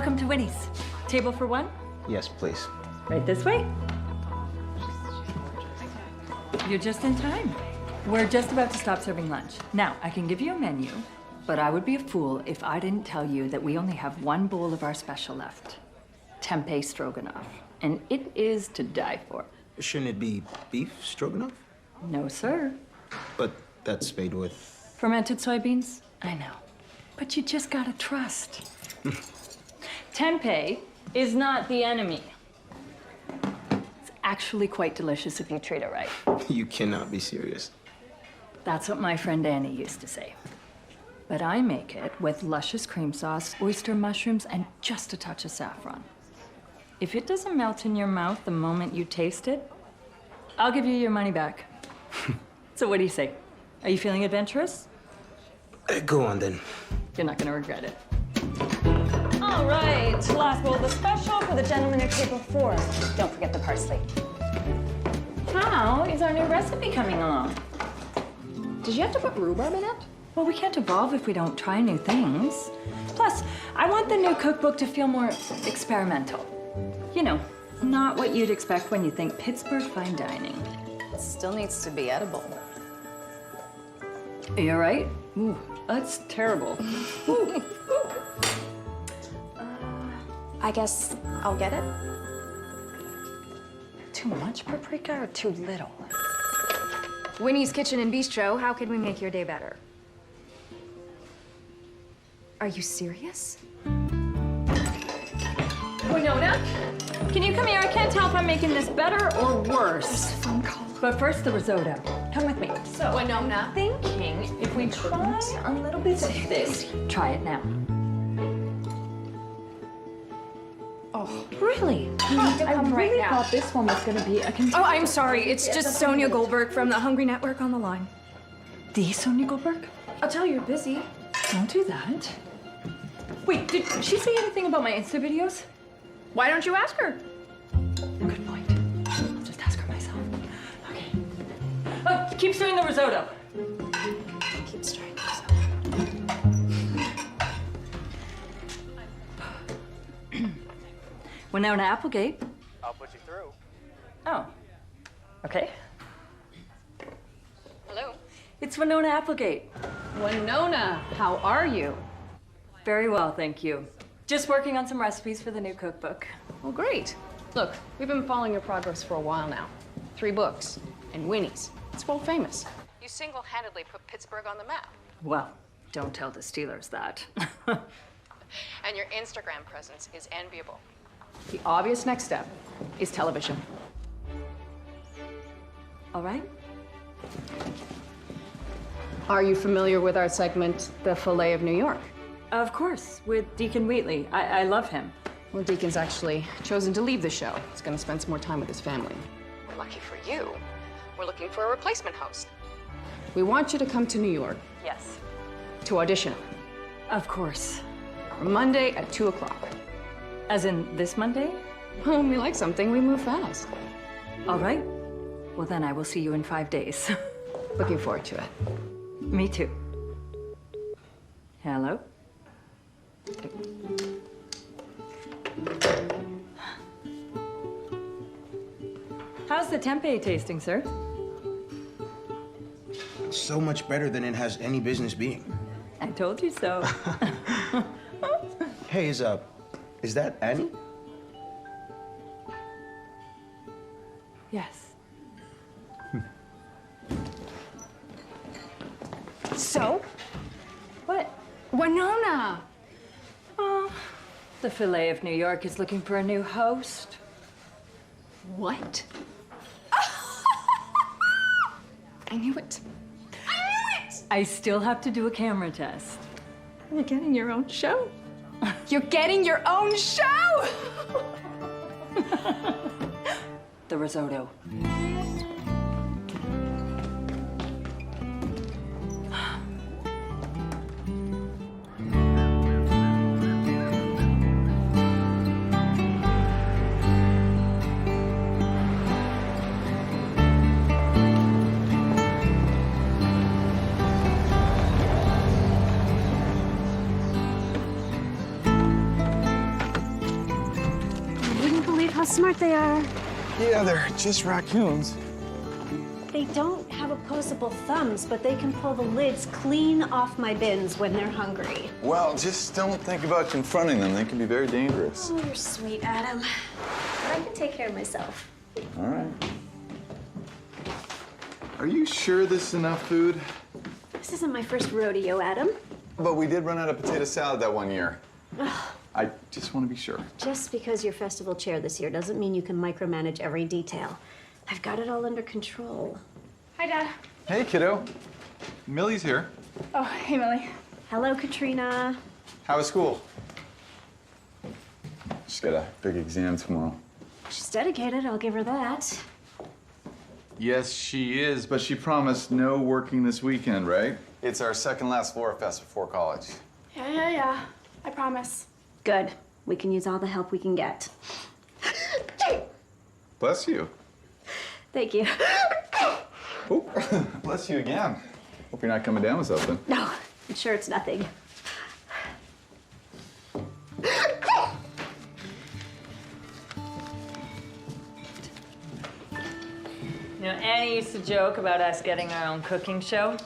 Welcome to Winnie's. Table for one? Yes, please. Right this way. You're just in time. We're just about to stop serving lunch. Now, I can give you a menu, but I would be a fool if I didn't tell you that we only have one bowl of our special left. Tempeh stroganoff. And it is to die for. Shouldn't it be beef stroganoff? No, sir. But that's made with... Fermented soybeans? I know. But you just gotta trust. Tempeh is not the enemy. It's actually quite delicious if you treat it right. You cannot be serious. That's what my friend Annie used to say. But I make it with luscious cream sauce, oyster mushrooms, and just a touch of saffron. If it doesn't melt in your mouth the moment you taste it, I'll give you your money back. So what do you say? Are you feeling adventurous? Go on, then. You're not gonna regret it. All right, last bowl of the special for the gentleman at table 4. Don't forget the parsley. How is our new recipe coming along? Did you have to put rhubarb in it? Well, we can't evolve if we don't try new things. Plus, I want the new cookbook to feel more experimental. You know, not what you'd expect when you think Pittsburgh fine dining. It still needs to be edible. Are you all right? Ooh, that's terrible. Ooh. I guess I'll get it. Too much paprika or too little? Winnie's Kitchen and Bistro, how can we make your day better? Are you serious? Winona, can you come here? I can't tell if I'm making this better or worse. There's a phone call. But first, the risotto. Come with me. So, Winona. thinking if we try a little bit of this. Try it now. Oh, Really? I really thought this one was going to be a contender. Oh, I'm sorry. It's just Sonia Goldberg from the Hungry Network on the line. The Sonia Goldberg? I'll tell you, you're busy. Don't do that. Wait, did she say anything about my Insta videos? Why don't you ask her? Good point. I'll just ask her myself. Okay. Oh, keep doing the risotto. keep stirring this up. Winona Applegate. I'll put you through. Oh. Okay. Hello? It's Winona Applegate. Winona, how are you? Very well, thank you. Just working on some recipes for the new cookbook. Well, great. Look, we've been following your progress for a while now. 3 books, and Winnie's. It's world famous. You single-handedly put Pittsburgh on the map. Well, don't tell the Steelers that. And your Instagram presence is enviable. The obvious next step is television. All right? Are you familiar with our segment, The Filet of New York? Of course, with Deacon Wheatley. I love him. Well, Deacon's actually chosen to leave the show. He's going to spend some more time with his family. Lucky for you, we're looking for a replacement host. We want you to come to New York Yes. to audition. Of course. Monday at 2 o'clock. As in this Monday? When we like something, we move fast. All right. Well, then I will see you in 5 days. Looking forward to it. Me too. Hello? How's the tempeh tasting, sir? So much better than it has any business being. I told you so. Hey, is that Annie? Yes. So? What? Winona! Oh, the Filet of New York is looking for a new host. What? I knew it. I knew it! I still have to do a camera test. You're getting your own show. You're getting your own show! The risotto. smart they are. Yeah, they're just raccoons. They don't have opposable thumbs, but they can pull the lids clean off my bins when they're hungry. Well, just don't think about confronting them. They can be very dangerous. Oh, you're sweet, Adam. But I can take care of myself. All right. Are you sure this is enough food? This isn't my first rodeo, Adam. But we did run out of potato salad that one year. I just want to be sure. Just because you're festival chair this year doesn't mean you can micromanage every detail. I've got it all under control. Hi, Dad. Hey, kiddo. Millie's here. Oh, hey, Millie. Hello, Katrina. How was school? She's got a big exam tomorrow. She's dedicated, I'll give her that. Yes, she is, but she promised no working this weekend, right? It's our second last Flora Fest before college. Yeah. I promise. Good. We can use all the help we can get. Bless you. Thank you. Oh, bless you again. Hope you're not coming down with something. No, I'm sure it's nothing. You know, Annie used to joke about us getting our own cooking show.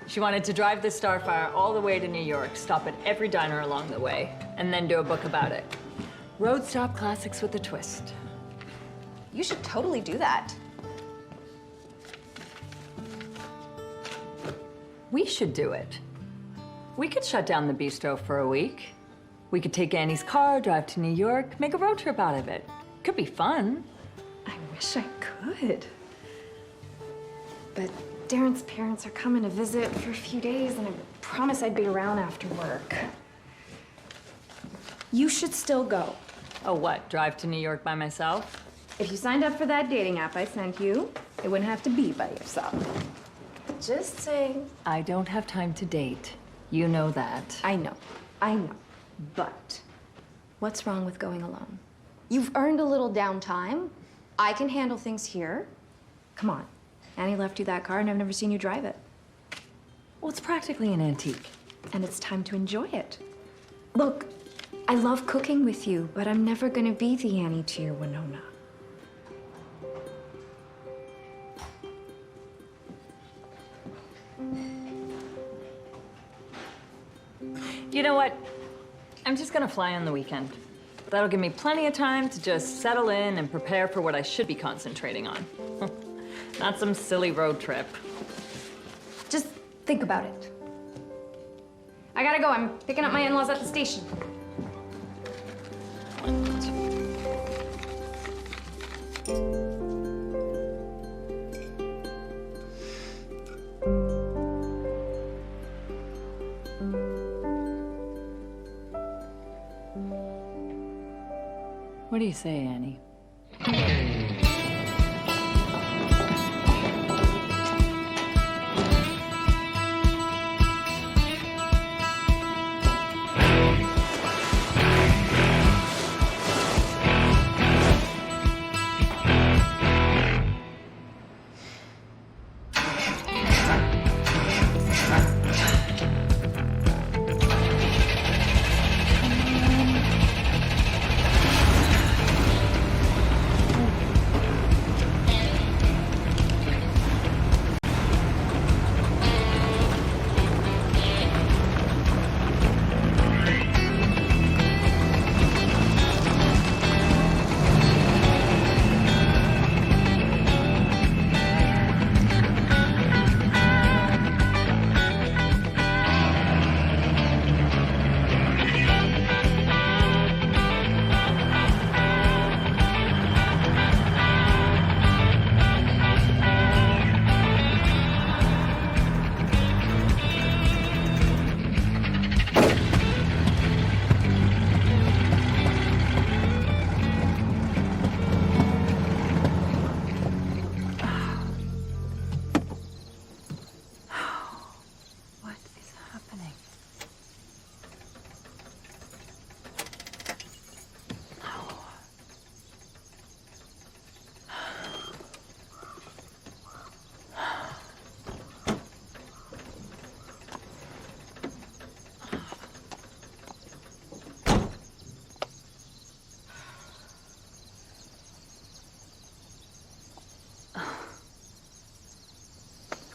She wanted to drive the Starfire all the way to New York, stop at every diner along the way, and then do a book about it. Road stop classics with a twist. You should totally do that. We should do it. We could shut down the bistro for a week. We could take Annie's car, drive to New York, make a road trip out of it. Could be fun. I wish I could. But Darren's parents are coming to visit for a few days, and I promised I'd be around after work. You should still go. Oh, what? Drive to New York by myself? If you signed up for that dating app I sent you, it wouldn't have to be by yourself. Just saying. I don't have time to date. You know that. I know. But what's wrong with going alone? You've earned a little downtime. I can handle things here. Come on. Annie left you that car, and I've never seen you drive it. Well, it's practically an antique. And it's time to enjoy it. Look, I love cooking with you, but I'm never gonna be the Annie to your Winona. You know what? I'm just gonna fly on the weekend. That'll give me plenty of time to just settle in and prepare for what I should be concentrating on. Not some silly road trip. Just think about it. I gotta go. I'm picking up my in-laws at the station. What do you say, Annie?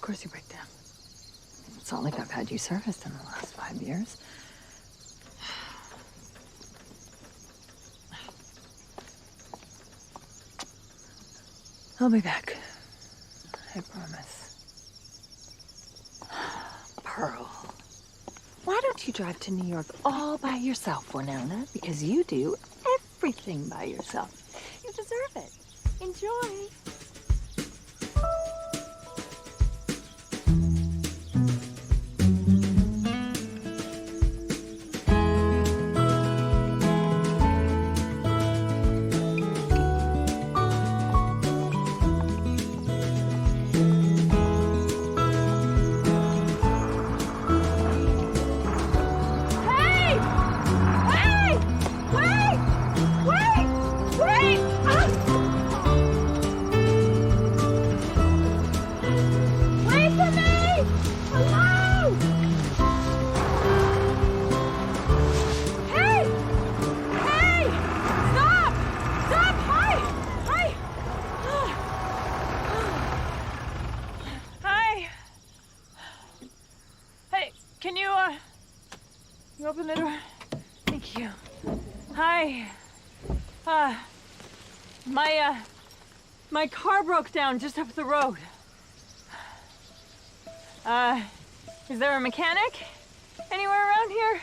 course you break down. It's not like I've had you serviced in the last 5 years. I'll be back. I promise. Pearl, why don't you drive to New York all by yourself, Winona? Because you do everything by yourself. You deserve it. Enjoy. You open the door? Thank you. Hi. My car broke down just up the road. Is there a mechanic anywhere around here?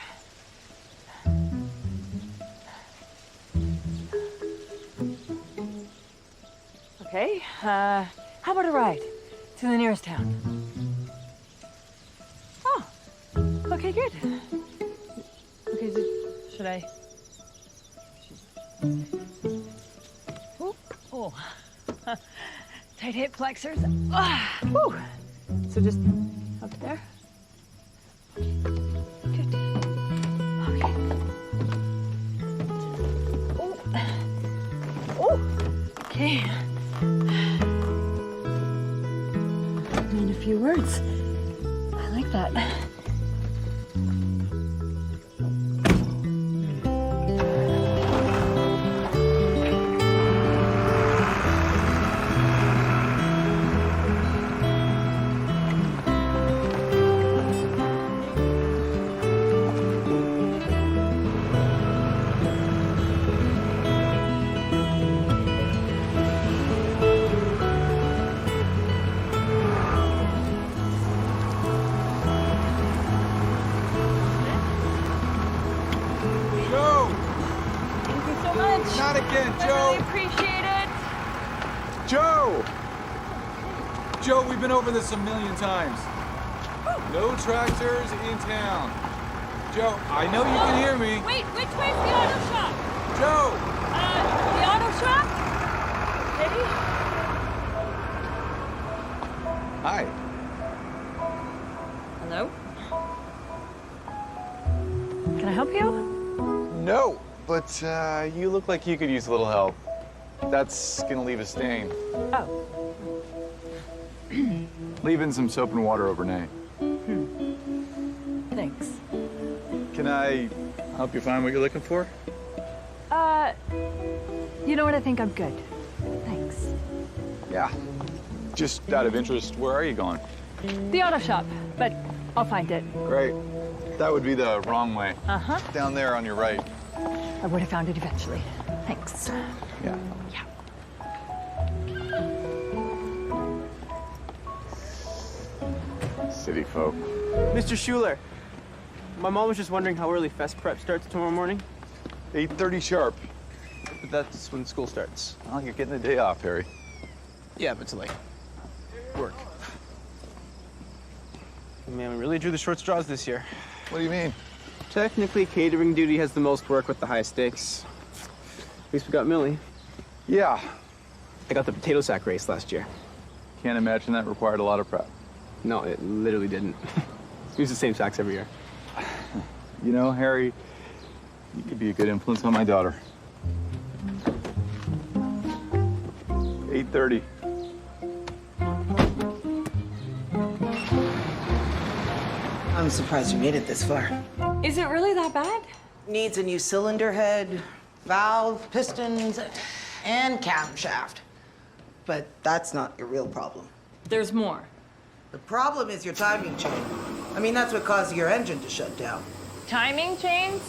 Okay, how about a ride to the nearest town? Oh, okay, good. Okay, so should I? Oh, tight hip flexors. Ah, whew. So just up there. Good. Okay. Oh. Oh. Okay. And a few words. I like that. Not again, Joe! I really appreciate it. Joe! Joe, we've been over this a million times. No tractors in town. Joe, I know you can hear me. Wait, which way's the auto shop? Joe! The auto shop? Okay. Hi. Hello? Can I help you? No, but you look like you could use a little help. That's gonna leave a stain. Oh. Leaving some soap and water overnight. Thanks. Can I help you find what you're looking for? You know what? I think I'm good. Thanks. Yeah. Just out of interest, where are you going? The auto shop, but I'll find it. Great. That would be the wrong way. Uh-huh. Down there on your right. I would have found it eventually. Thanks. Yeah. Yeah. City folk. Mr. Schuler, my mom was just wondering how early fest prep starts tomorrow morning. 8:30 sharp. But that's when school starts. Well, you're getting a day off, Harry. Yeah, but it's late. Work. Man, we really drew the short straws this year. What do you mean? Technically, catering duty has the most work with the highest stakes. At least we got Millie. Yeah. I got the potato sack race last year. Can't imagine that required a lot of prep. No, it literally didn't. We use the same sacks every year. You know, Harry, you could be a good influence on my daughter. 8:30. I'm surprised you made it this far. Is it really that bad? Needs a new cylinder head, valve, pistons, and camshaft. But that's not your real problem. There's more. The problem is your timing chain. I mean, that's what caused your engine to shut down. Timing chains?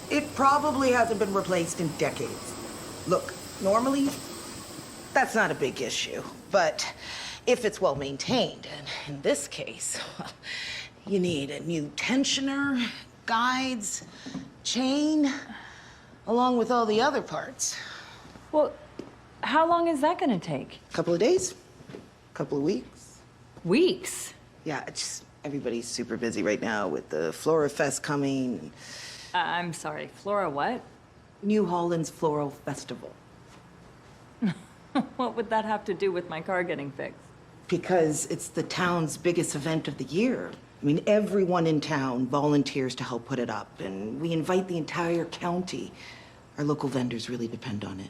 It probably hasn't been replaced in decades. Look, normally, that's not a big issue. But if it's well maintained, and in this case, well, you need a new tensioner, guides, chain, along with all the other parts. Well, how long is that gonna take? A couple of days, a couple of weeks. Weeks? Yeah, it's just everybody's super busy right now with the Flora Fest coming. I'm sorry, Flora what? New Holland's Floral Festival. What would that have to do with my car getting fixed? Because it's the town's biggest event of the year. I mean, everyone in town volunteers to help put it up, and we invite the entire county. Our local vendors really depend on it.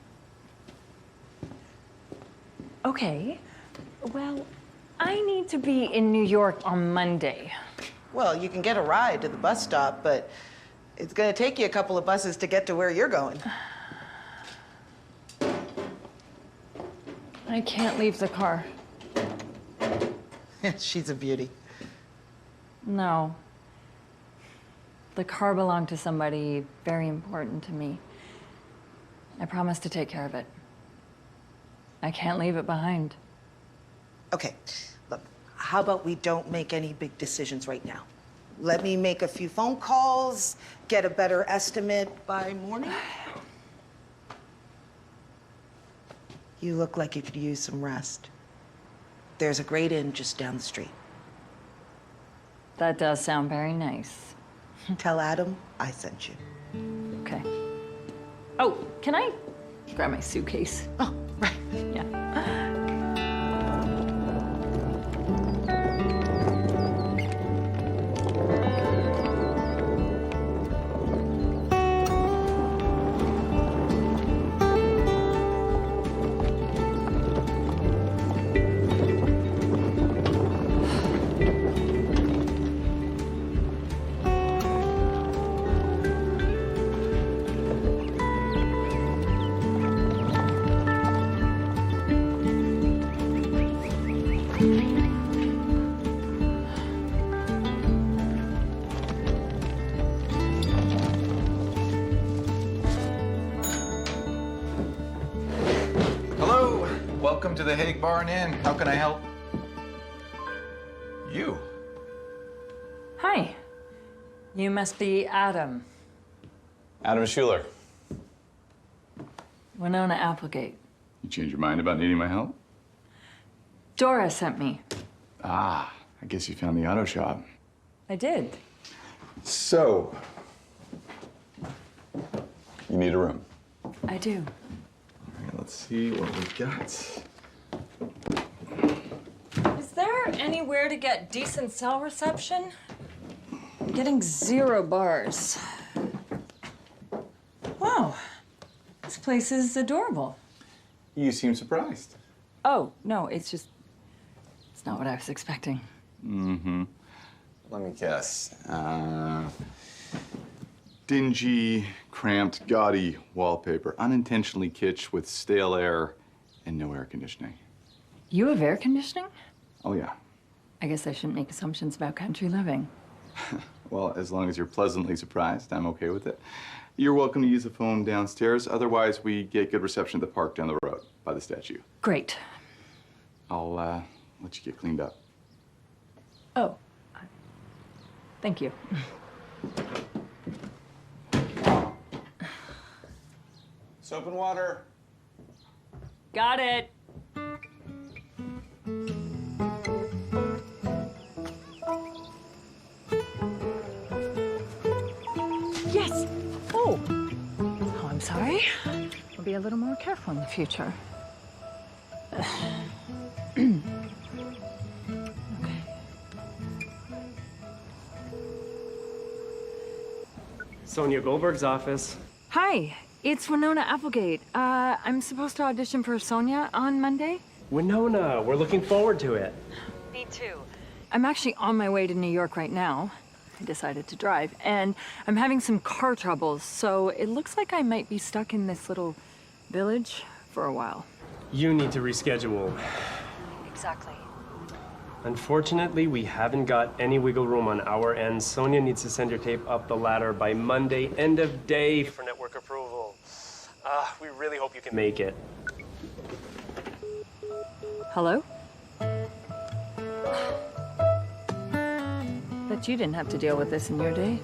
Okay, well, I need to be in New York on Monday. Well, you can get a ride to the bus stop, but it's gonna take you a couple of buses to get to where you're going. I can't leave the car. She's a beauty. No. The car belonged to somebody very important to me. I promised to take care of it. I can't leave it behind. Okay, look, how about we don't make any big decisions right now? Let me make a few phone calls, get a better estimate by morning. You look like you could use some rest. There's a great inn just down the street. That does sound very nice. Tell Adam I sent you. Okay. Oh, can I grab my suitcase? Oh, right. Yeah. Hello, welcome to the Hague Bar and Inn. How can I help? You? Hi. You must be Adam. Adam Schuler. Winona Applegate. You changed your mind about needing my help? Dora sent me. Ah, I guess you found the auto shop. I did. So, you need a room. I do. All right, let's see what we got. Is there anywhere to get decent cell reception? I'm getting 0 bars. Wow. This place is adorable. You seem surprised. Oh, no, it's not what I was expecting. Mm-hmm. Let me guess. Dingy, cramped, gaudy wallpaper, unintentionally kitsch with stale air and no air conditioning. You have air conditioning? Oh, yeah. I guess I shouldn't make assumptions about country living. Well, as long as you're pleasantly surprised, I'm okay with it. You're welcome to use the phone downstairs. Otherwise, we get good reception at the park down the road by the statue. Great. I'll let you get cleaned up. Oh, thank you. Soap and water. Got it. Yes. Oh. Oh, I'm sorry. I'll be a little more careful in the future. Okay. Sonia Goldberg's office. Hi, it's Winona Applegate. I'm supposed to audition for Sonia on Monday. Winona, we're looking forward to it. Me too. I'm actually on my way to New York right now. I decided to drive, and I'm having some car troubles, so it looks like I might be stuck in this little village for a while. You need to reschedule. Exactly. Unfortunately, we haven't got any wiggle room on our end. Sonia needs to send your tape up the ladder by Monday, end of day for network approval. We really hope you can make it. Hello? Bet you didn't have to deal with this in your day.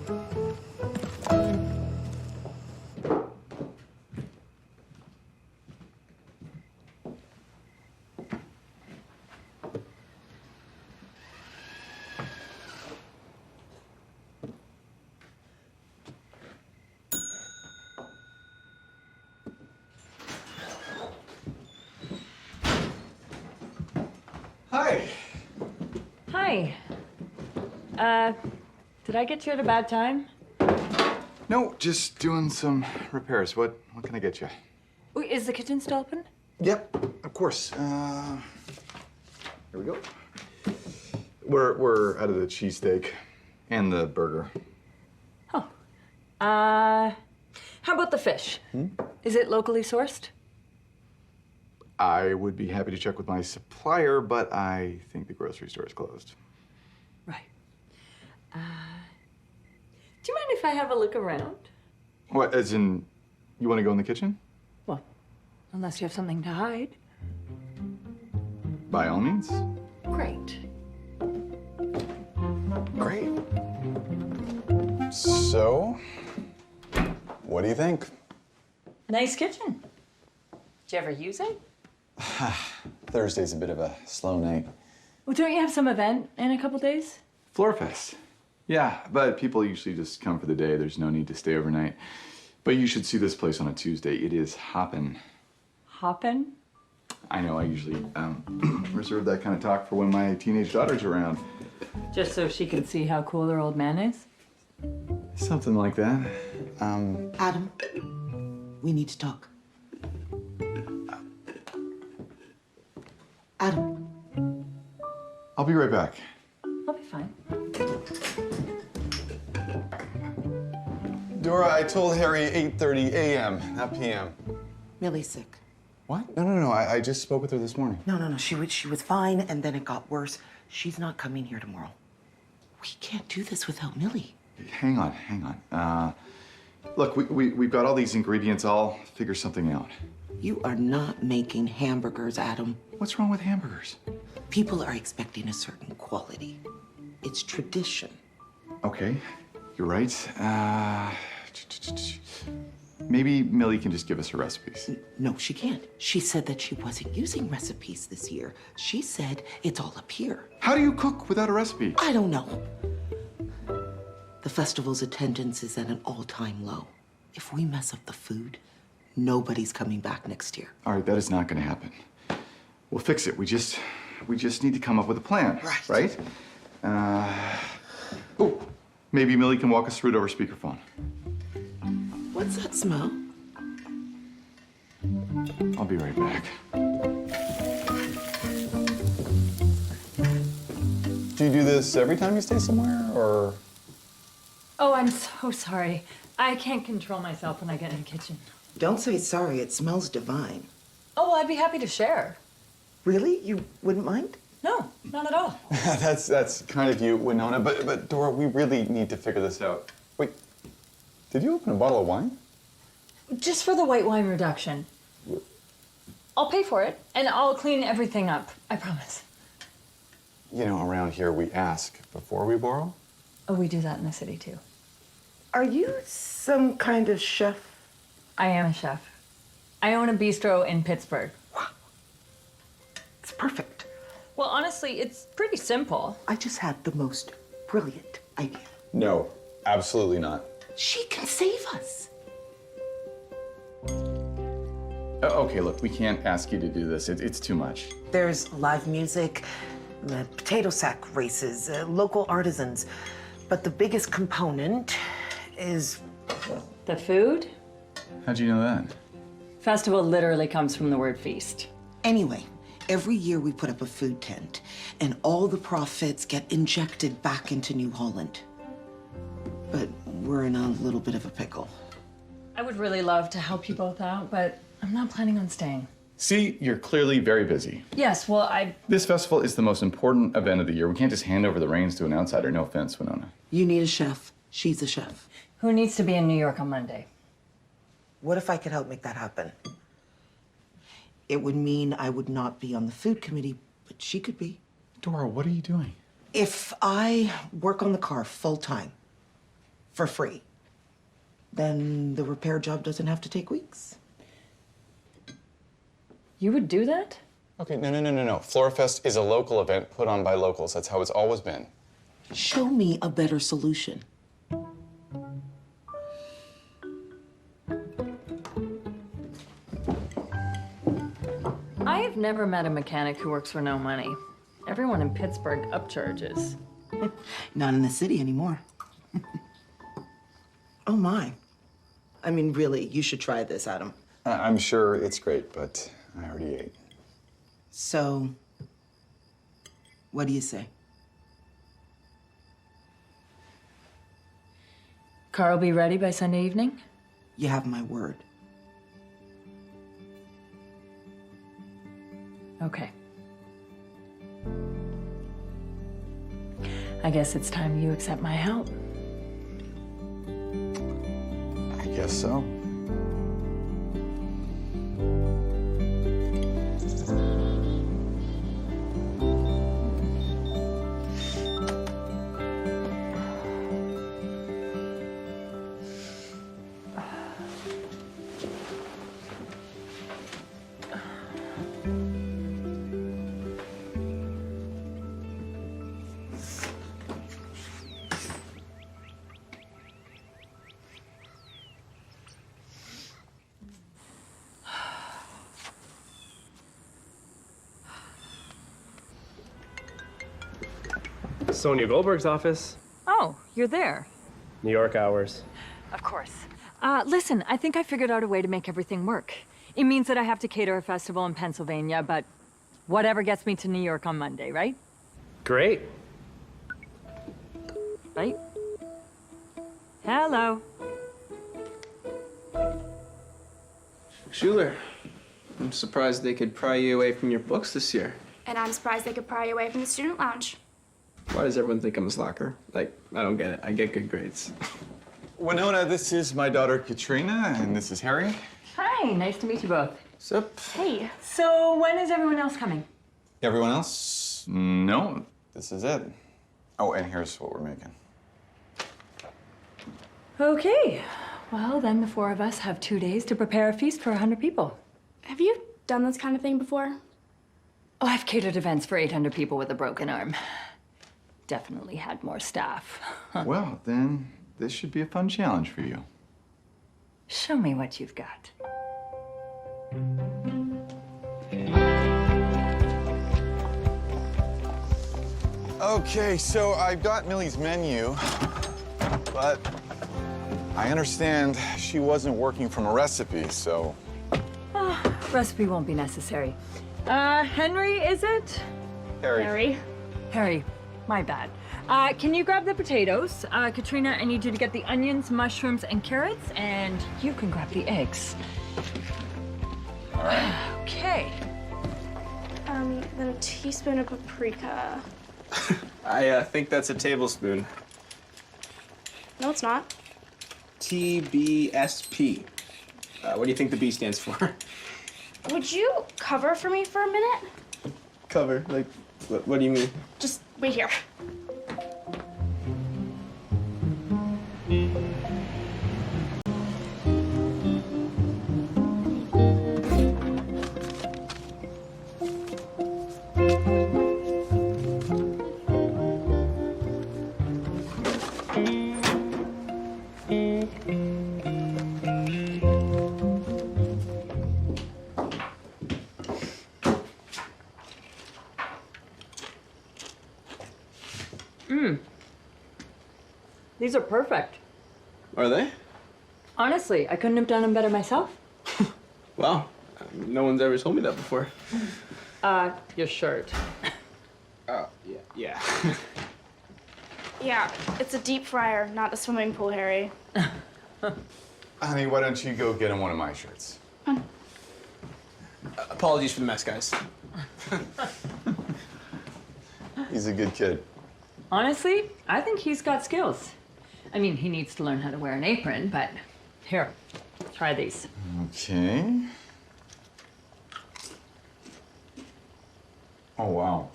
Hi. Hi. Did I get you at a bad time? No, just doing some repairs. What can I get you? Wait, is the kitchen still open? Yep, of course. Here we go. We're out of the cheesesteak and the burger. Oh. How about the fish? Is it locally sourced? I would be happy to check with my supplier, but I think the grocery store is closed. Right. Do you mind if I have a look around? What, as in, you want to go in the kitchen? Well, unless you have something to hide. By all means. Great. Great. So, what do you think? Nice kitchen. Did you ever use it? Thursday's a bit of a slow night. Well, don't you have some event in a couple days? Floorfest. Yeah, but people usually just come for the day. There's no need to stay overnight. But you should see this place on a Tuesday. It is hoppin'. Hoppin'? I know, I usually reserve that kind of talk for when my teenage daughter's around. Just so she can see how cool her old man is? Something like that. Adam, we need to talk. Adam. I'll be right back. I'll be fine. Dora, I told Harry 8:30 a.m., not p.m. Millie's sick. What? No. I just spoke with her this morning. No. She was fine, and then it got worse. She's not coming here tomorrow. We can't do this without Millie. Hang on. Look, we've got all these ingredients. I'll figure something out. You are not making hamburgers, Adam. What's wrong with hamburgers? People are expecting a certain quality. It's tradition. Okay, you're right. Maybe Millie can just give us her recipes. No, she can't. She said that she wasn't using recipes this year. She said it's all up here. How do you cook without a recipe? I don't know. The festival's attendance is at an all-time low. If we mess up the food, nobody's coming back next year. All right, that is not going to happen. We'll fix it. We just need to come up with a plan. Right. Oh, maybe Millie can walk us through it over speakerphone. What's that smell? I'll be right back. Do you do this every time you stay somewhere, or? Oh, I'm so sorry. I can't control myself when I get in the kitchen. Don't say sorry. It smells divine. Oh, well, I'd be happy to share. Really? You wouldn't mind? No, not at all. That's kind of you, Winona. But Dora, we really need to figure this out. Wait, did you open a bottle of wine? Just for the white wine reduction. I'll pay for it, and I'll clean everything up. I promise. You know, around here we ask before we borrow. Oh, we do that in the city, too. Are you some kind of chef? I am a chef. I own a bistro in Pittsburgh. Wow. It's perfect. Well, honestly, it's pretty simple. I just had the most brilliant idea. No, absolutely not. She can save us. Okay, look, we can't ask you to do this. It's too much. There's live music, potato sack races, local artisans. But the biggest component is... The food? How'd you know that? Festival literally comes from the word feast. Anyway, every year we put up a food tent, and all the profits get injected back into New Holland. But we're in a little bit of a pickle. I would really love to help you both out, but I'm not planning on staying. See, you're clearly very busy. Yes, well, This festival is the most important event of the year. We can't just hand over the reins to an outsider. No offense, Winona. You need a chef. She's a chef. Who needs to be in New York on Monday? What if I could help make that happen? It would mean I would not be on the food committee, but she could be. Dora, what are you doing? If I work on the car full-time, for free, then the repair job doesn't have to take weeks. You would do that? Okay, no. Florafest is a local event put on by locals. That's how it's always been. Show me a better solution. I have never met a mechanic who works for no money. Everyone in Pittsburgh upcharges. Not in the city anymore. Oh, my. I mean, really, you should try this, Adam. I'm sure it's great, but I already ate. So, what do you say? Car will be ready by Sunday evening? You have my word. Okay. I guess it's time you accept my help. I guess so. Sonia Goldberg's office. Oh, you're there. New York hours. Of course. Listen, I think I figured out a way to make everything work. It means that I have to cater a festival in Pennsylvania, but whatever gets me to New York on Monday, right? Great. Right? Hello. Schuler, I'm surprised they could pry you away from your books this year. And I'm surprised they could pry you away from the student lounge. Why does everyone think I'm a slacker? Like, I don't get it. I get good grades. Winona, this is my daughter Katrina, and this is Harry. Hi, nice to meet you both. Sup? Hey. So when is everyone else coming? Everyone else? No, this is it. Oh, and here's what we're making. Okay. Well, then the four of us have 2 days to prepare a feast for 100 people. Have you done this kind of thing before? Oh, I've catered events for 800 people with a broken arm. Definitely had more staff. Well, then this should be a fun challenge for you. Show me what you've got. Okay, so I've got Millie's menu, but I understand she wasn't working from a recipe, so... Recipe won't be necessary. Henry, is it? Harry. Harry, my bad. Can you grab the potatoes? Katrina, I need you to get the onions, mushrooms, and carrots, and you can grab the eggs. All right. Okay. Then a teaspoon of paprika. I think that's a tablespoon. No, it's not. TBSP. What do you think the B stands for? Would you cover for me for a minute? Cover? Like, what do you mean? Just wait here. These are perfect. Are they? Honestly, I couldn't have done them better myself. Wow. No one's ever told me that before. Your shirt. Oh, yeah. Yeah, it's a deep fryer, not a swimming pool, Harry. Honey, why don't you go get him one of my shirts? Apologies for the mess, guys. He's a good kid. Honestly, I think he's got skills. I mean, he needs to learn how to wear an apron, but here, try these. Okay. Oh, wow.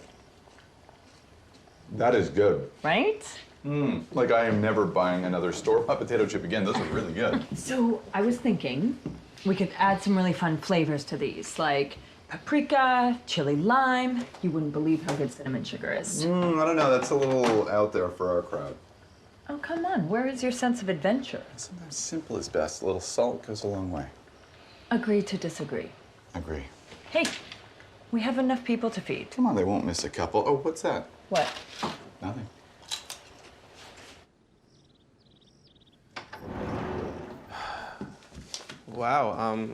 That is good. Right? Like I am never buying another store-bought potato chip again. Those are really good. So I was thinking we could add some really fun flavors to these, like paprika, chili lime. You wouldn't believe how good cinnamon sugar is. I don't know. That's a little out there for our crowd. Oh, come on. Where is your sense of adventure? Sometimes simple is best. A little salt goes a long way. Agree to disagree. Agree. Hey, we have enough people to feed. Come on, they won't miss a couple. Oh, what's that? What? Nothing. Wow,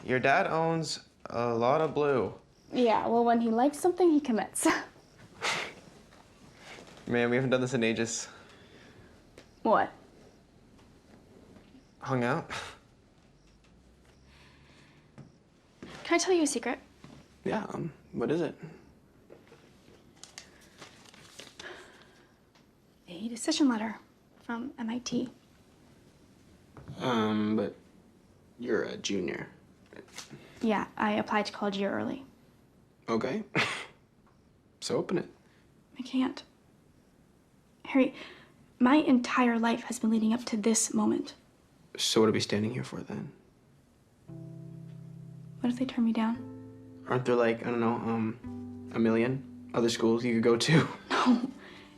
your dad owns a lot of blue. Yeah, well, when he likes something, he commits. Man, we haven't done this in ages. What? Hung out? Can I tell you a secret? Yeah, what is it? A decision letter from MIT. But you're a junior. Yeah, I applied to college a year early. Okay. So open it. I can't. Harry, my entire life has been leading up to this moment. So what are we standing here for then? What if they turn me down? Aren't there like, I don't know, a million other schools you could go to? No.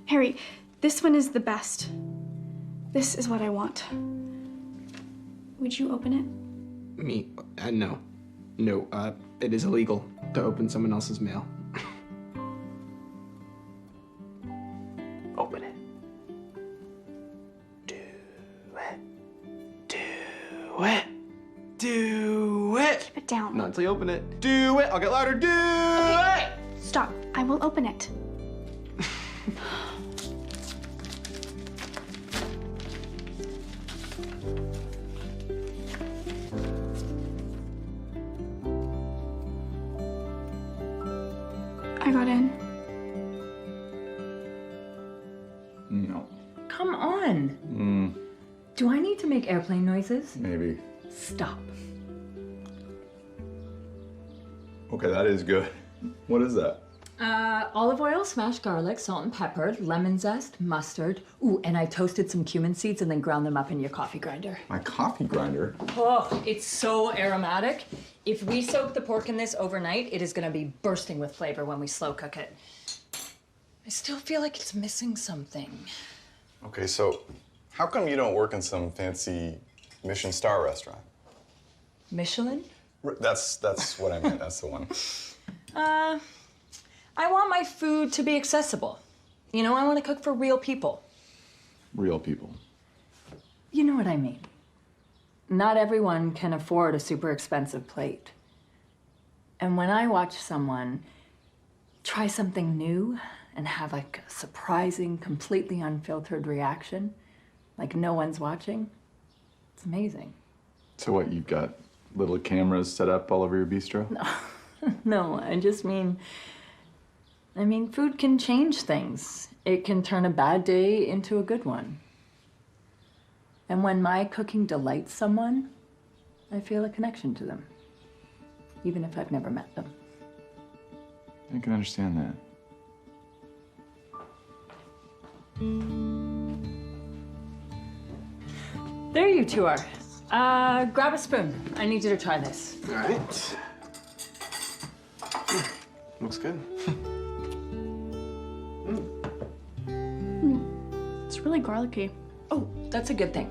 Harry, this one is the best. This is what I want. Would you open it? Me? No. No, it is illegal to open someone else's mail. Open it. Do it. Do it. Do it. Keep it down. Not until you open it. Do it. I'll get louder. Do it. Stop. I will open it. I got in. No. Come on. Do I need to make airplane noises? Maybe. Stop. Okay, that is good. What is that? Olive oil, smashed garlic, salt and pepper, lemon zest, mustard. Ooh, and I toasted some cumin seeds and then ground them up in your coffee grinder. My coffee grinder? Oh, it's so aromatic. If we soak the pork in this overnight, it is gonna be bursting with flavor when we slow cook it. I still feel like it's missing something. Okay, so how come you don't work in some fancy Michelin star restaurant? Michelin? That's what I meant. That's the one. I want my food to be accessible. You know, I want to cook for real people. Real people. You know what I mean. Not everyone can afford a super expensive plate. And when I watch someone try something new and have like a surprising, completely unfiltered reaction, like no one's watching, it's amazing. So what, you've got little cameras set up all over your bistro? No, I just mean, food can change things. It can turn a bad day into a good one. And when my cooking delights someone, I feel a connection to them, even if I've never met them. I can understand that. There you two are. Grab a spoon. I need you to try this. All right. Looks good. It's really garlicky. Oh, that's a good thing.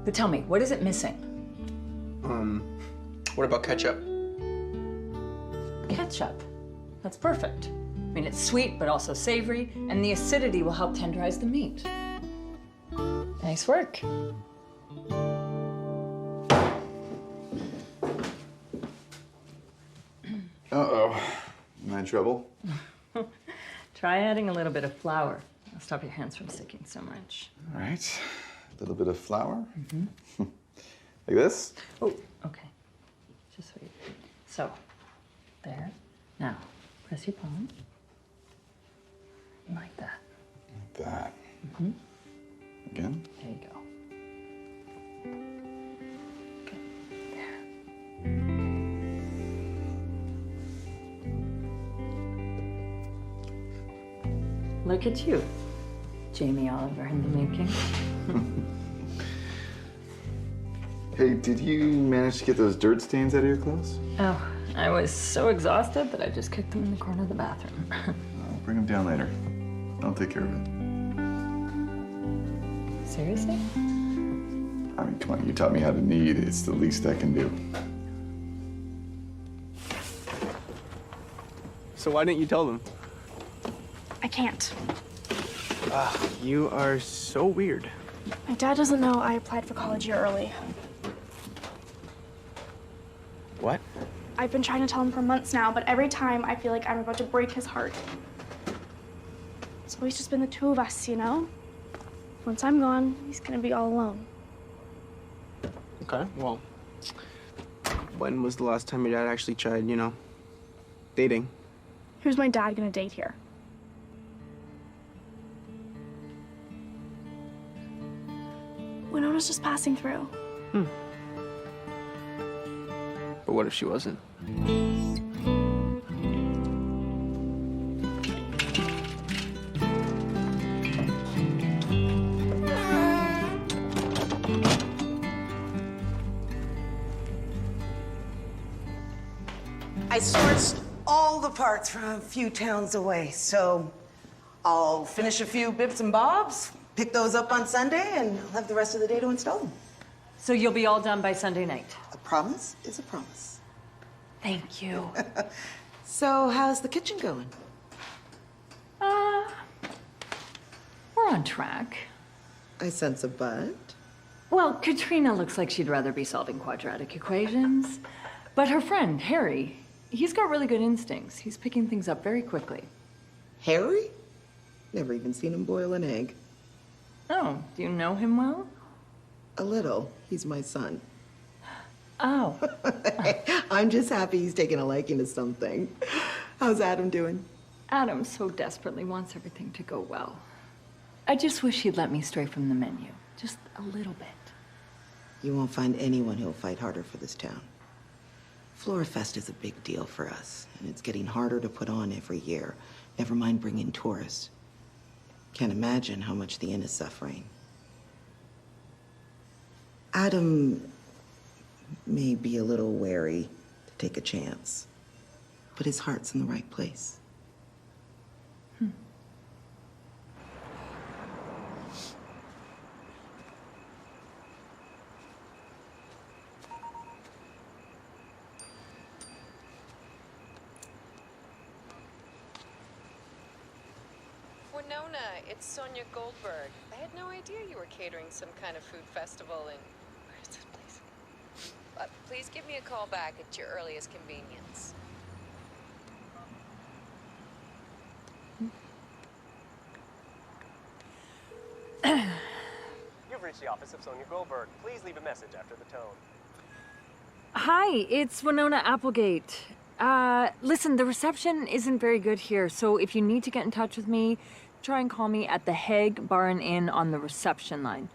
But tell me, what is it missing? What about ketchup? Ketchup. That's perfect. It's sweet, but also savory, and the acidity will help tenderize the meat. Nice work. Uh-oh. Am I in trouble? Try adding a little bit of flour. It'll stop your hands from sticking so much. All right. A little bit of flour. Like this? Oh, okay. Just wait. So, There. Now, press your palm. Like that. Like that. Mm-hmm. Again? There you go. Okay, there. Look at you, Jamie Oliver in the making. Hey, did you manage to get those dirt stains out of your clothes? Oh, I was so exhausted that I just kicked them in the corner of the bathroom. I'll bring them down later. I'll take care of it. Seriously? I mean, come on, you taught me how to knead. It's the least I can do. So why didn't you tell them? I can't. You are so weird. My dad doesn't know I applied for college a year early. What? I've been trying to tell him for months now, but every time I feel like I'm about to break his heart. It's always just been the two of us, you know? Once I'm gone, he's gonna be all alone. Okay, well, when was the last time your dad actually tried, you know, dating? Who's my dad gonna date here? Winona's just passing through. But what if she wasn't? I sourced all the parts from a few towns away, so I'll finish a few bits and bobs, pick those up on Sunday, and I'll have the rest of the day to install them. So you'll be all done by Sunday night? A promise is a promise. Thank you. So how's the kitchen going? We're on track. I sense a but. Well, Katrina looks like she'd rather be solving quadratic equations. But her friend, Harry, he's got really good instincts. He's picking things up very quickly. Harry? Never even seen him boil an egg. Oh, do you know him well? A little. He's my son. Oh. I'm just happy he's taking a liking to something. How's Adam doing? Adam so desperately wants everything to go well. I just wish he'd let me stray from the menu. Just a little bit. You won't find anyone who'll fight harder for this town. Florafest is a big deal for us, and it's getting harder to put on every year. Never mind bring in tourists. Can't imagine how much the inn is suffering. Adam may be a little wary to take a chance, but his heart's in the right place. Winona, it's Sonia Goldberg. I had no idea you were catering some kind of food festival in... Where's this place? Please give me a call back at your earliest convenience. You've reached the office of Sonia Goldberg. Please leave a message after the tone. Hi, it's Winona Applegate. Listen, the reception isn't very good here, so if you need to get in touch with me, try and call me at the Hague Bar and Inn on the reception line.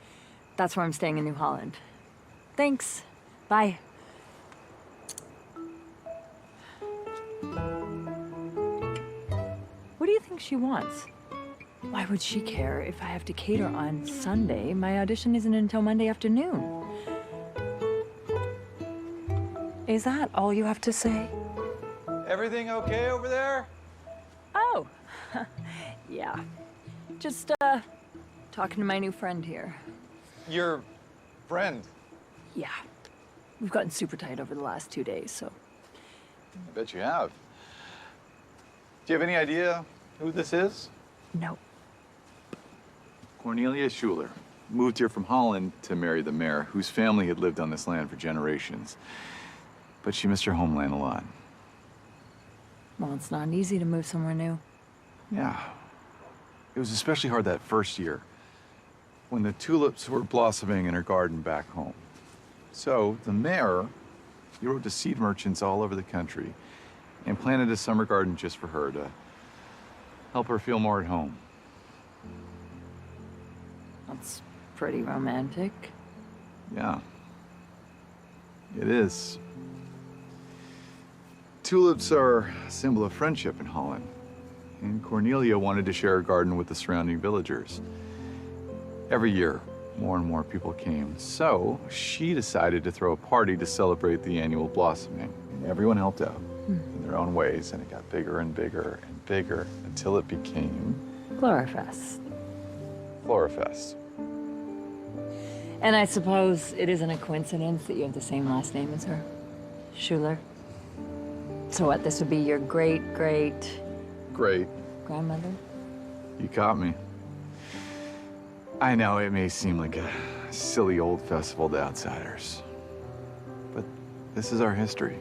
That's where I'm staying in New Holland. Thanks. Bye. What do you think she wants? Why would she care if I have to cater on Sunday? My audition isn't until Monday afternoon. Is that all you have to say? Everything okay over there? Oh, yeah. Just, talking to my new friend here. Your friend? Yeah. We've gotten super tight over the last 2 days, so. I bet you have. Do you have any idea who this is? No. Cornelia Schuler moved here from Holland to marry the mayor, whose family had lived on this land for generations. But she missed her homeland a lot. Well, it's not easy to move somewhere new. Yeah. It was especially hard that first year, when the tulips were blossoming in her garden back home. So the mayor, he wrote to seed merchants all over the country, and planted a summer garden just for her to help her feel more at home. That's pretty romantic. Yeah, it is. Tulips are a symbol of friendship in Holland, and Cornelia wanted to share a garden with the surrounding villagers. Every year, more and more people came, so she decided to throw a party to celebrate the annual blossoming. And everyone helped out in their own ways, and it got bigger and bigger and bigger until it became Florafest. Florafest. And I suppose it isn't a coincidence that you have the same last name as her, Schuler. So what, this would be your great-great-grandmother? You caught me. I know it may seem like a silly old festival to outsiders, but this is our history.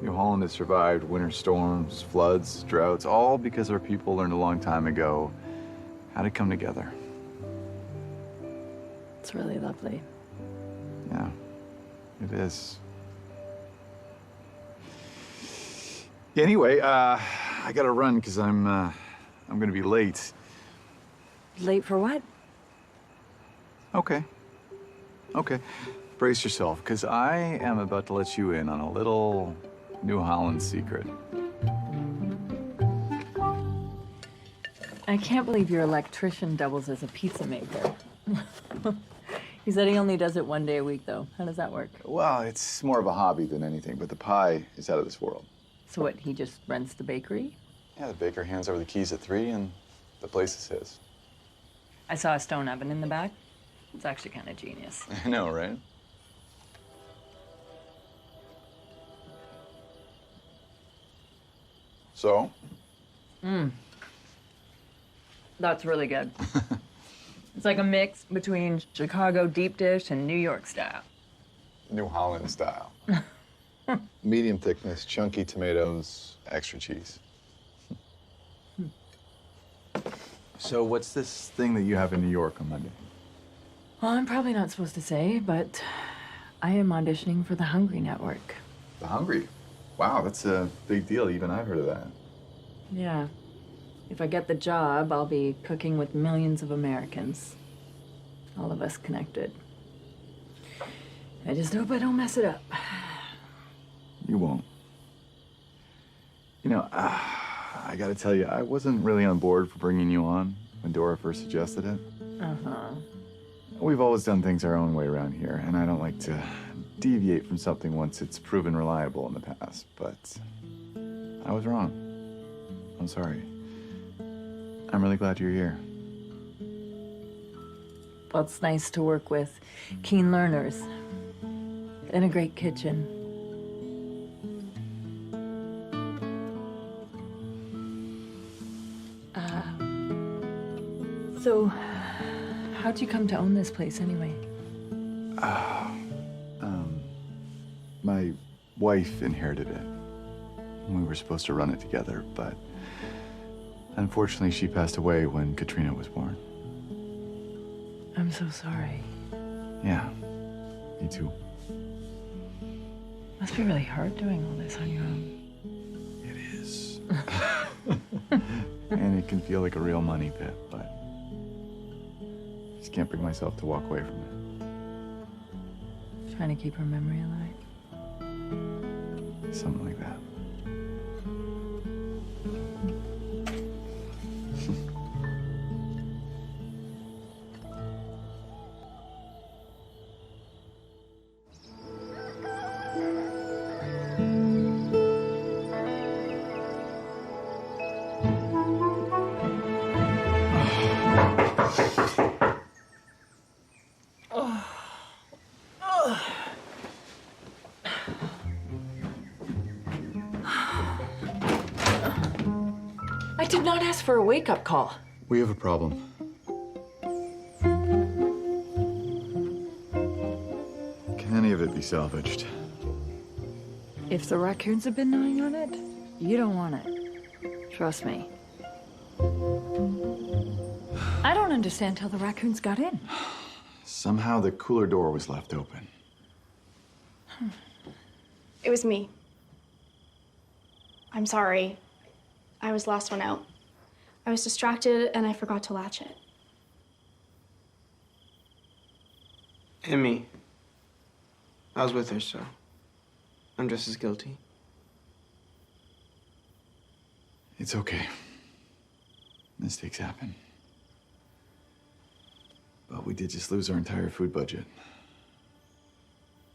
New Holland has survived winter storms, floods, droughts, all because our people learned a long time ago how to come together. It's really lovely. Yeah, it is. Anyway, I gotta run because I'm gonna be late. Late for what? Okay. Okay. Brace yourself, because I am about to let you in on a little New Holland secret. I can't believe your electrician doubles as a pizza maker. He said he only does it 1 day a week, though. How does that work? Well, it's more of a hobby than anything, but the pie is out of this world. So what, he just rents the bakery? Yeah, the baker hands over the keys at 3, and the place is his. I saw a stone oven in the back. It's actually kind of genius. I know, right? So? That's really good. It's like a mix between Chicago deep dish and New York style. New Holland style. Medium thickness, chunky tomatoes, extra cheese. So what's this thing that you have in New York on Monday? Well, I'm probably not supposed to say, but I am auditioning for the Hungry Network. The Hungry? Wow, that's a big deal. Even I've heard of that. Yeah. If I get the job, I'll be cooking with millions of Americans. All of us connected. I just hope I don't mess it up. You won't. You know, I gotta tell you, I wasn't really on board for bringing you on when Dora first suggested it. Uh-huh. We've always done things our own way around here, and I don't like to deviate from something once it's proven reliable in the past, but I was wrong. I'm sorry. I'm really glad you're here. Well, it's nice to work with keen learners in a great kitchen. So, how'd you come to own this place anyway? My wife inherited it. We were supposed to run it together, but unfortunately she passed away when Katrina was born. I'm so sorry. Yeah, me too. Must be really hard doing all this on your own. It is. And it can feel like a real money pit, but I just can't bring myself to walk away from it. Trying to keep her memory alive. Something like that. I did not ask for a wake-up call. We have a problem. Can any of it be salvaged? If the raccoons have been gnawing on it, you don't want it. Trust me. I don't understand how the raccoons got in. Somehow the cooler door was left open. It was me. I'm sorry. I was the last one out. I was distracted and I forgot to latch it. And me. I was with her, so I'm just as guilty. It's okay. Mistakes happen. But we did just lose our entire food budget.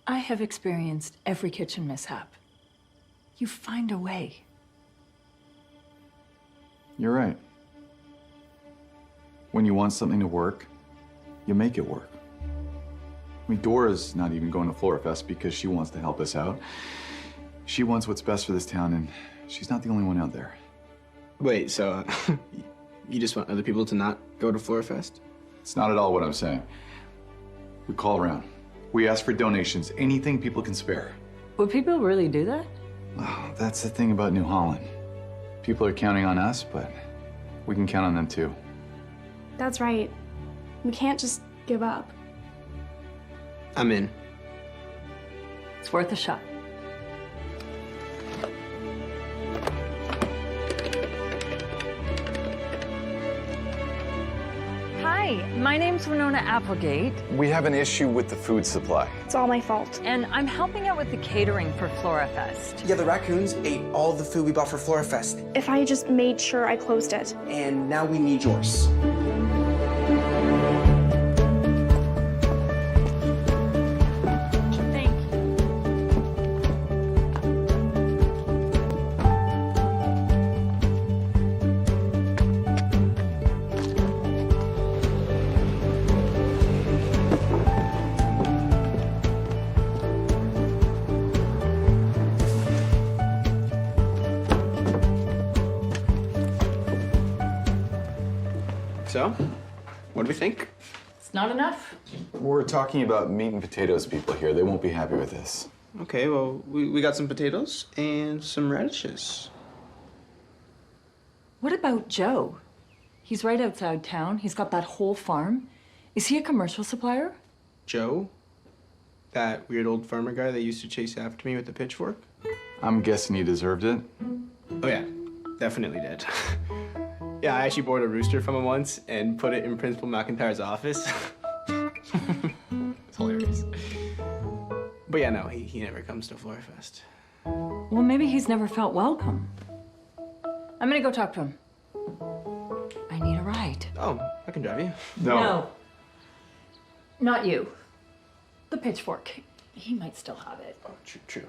I have experienced every kitchen mishap. You find a way. You're right. When you want something to work, you make it work. I mean, Dora's not even going to Florafest because she wants to help us out. She wants what's best for this town, and she's not the only one out there. Wait, so you just want other people to not go to Florafest? It's not at all what I'm saying. We call around. We ask for donations, anything people can spare. Would people really do that? Oh, that's the thing about New Holland. People are counting on us, but we can count on them too. That's right. We can't just give up. I'm in. It's worth a shot. Hi, my name's Winona Applegate, We have an issue with the food supply. It's all my fault. and I'm helping out with the catering for Florafest. Yeah, the raccoons ate all the food we bought for Florafest, If I just made sure I closed it. and now we need yours. Thank you. So, what do we think? It's not enough. We're talking about meat and potatoes people here. They won't be happy with this. Okay, well, we got some potatoes and some radishes. What about Joe? He's right outside town. He's got that whole farm. Is he a commercial supplier? Joe? That weird old farmer guy that used to chase after me with the pitchfork? I'm guessing he deserved it. Oh yeah, definitely did. Yeah, I actually borrowed a rooster from him once and put it in Principal McIntyre's office. It's hilarious. But yeah, no, he never comes to Florafest. Well, maybe he's never felt welcome. I'm gonna go talk to him. I need a ride. Oh, I can drive you. No. Not you. The pitchfork. He might still have it. Oh, true.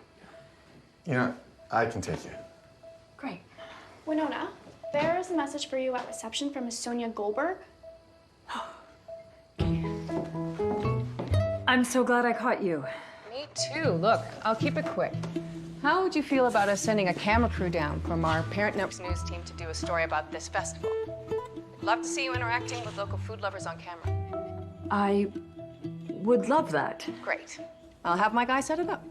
You know, I can take you. Great. Winona, there is a message for you at reception from Miss Sonia Goldberg. I'm so glad I caught you. Me too. Look, I'll keep it quick. How would you feel about us sending a camera crew down from our parent network's news team to do a story about this festival? Love to see you interacting with local food lovers on camera. I would love that. Great. I'll have my guy set it up.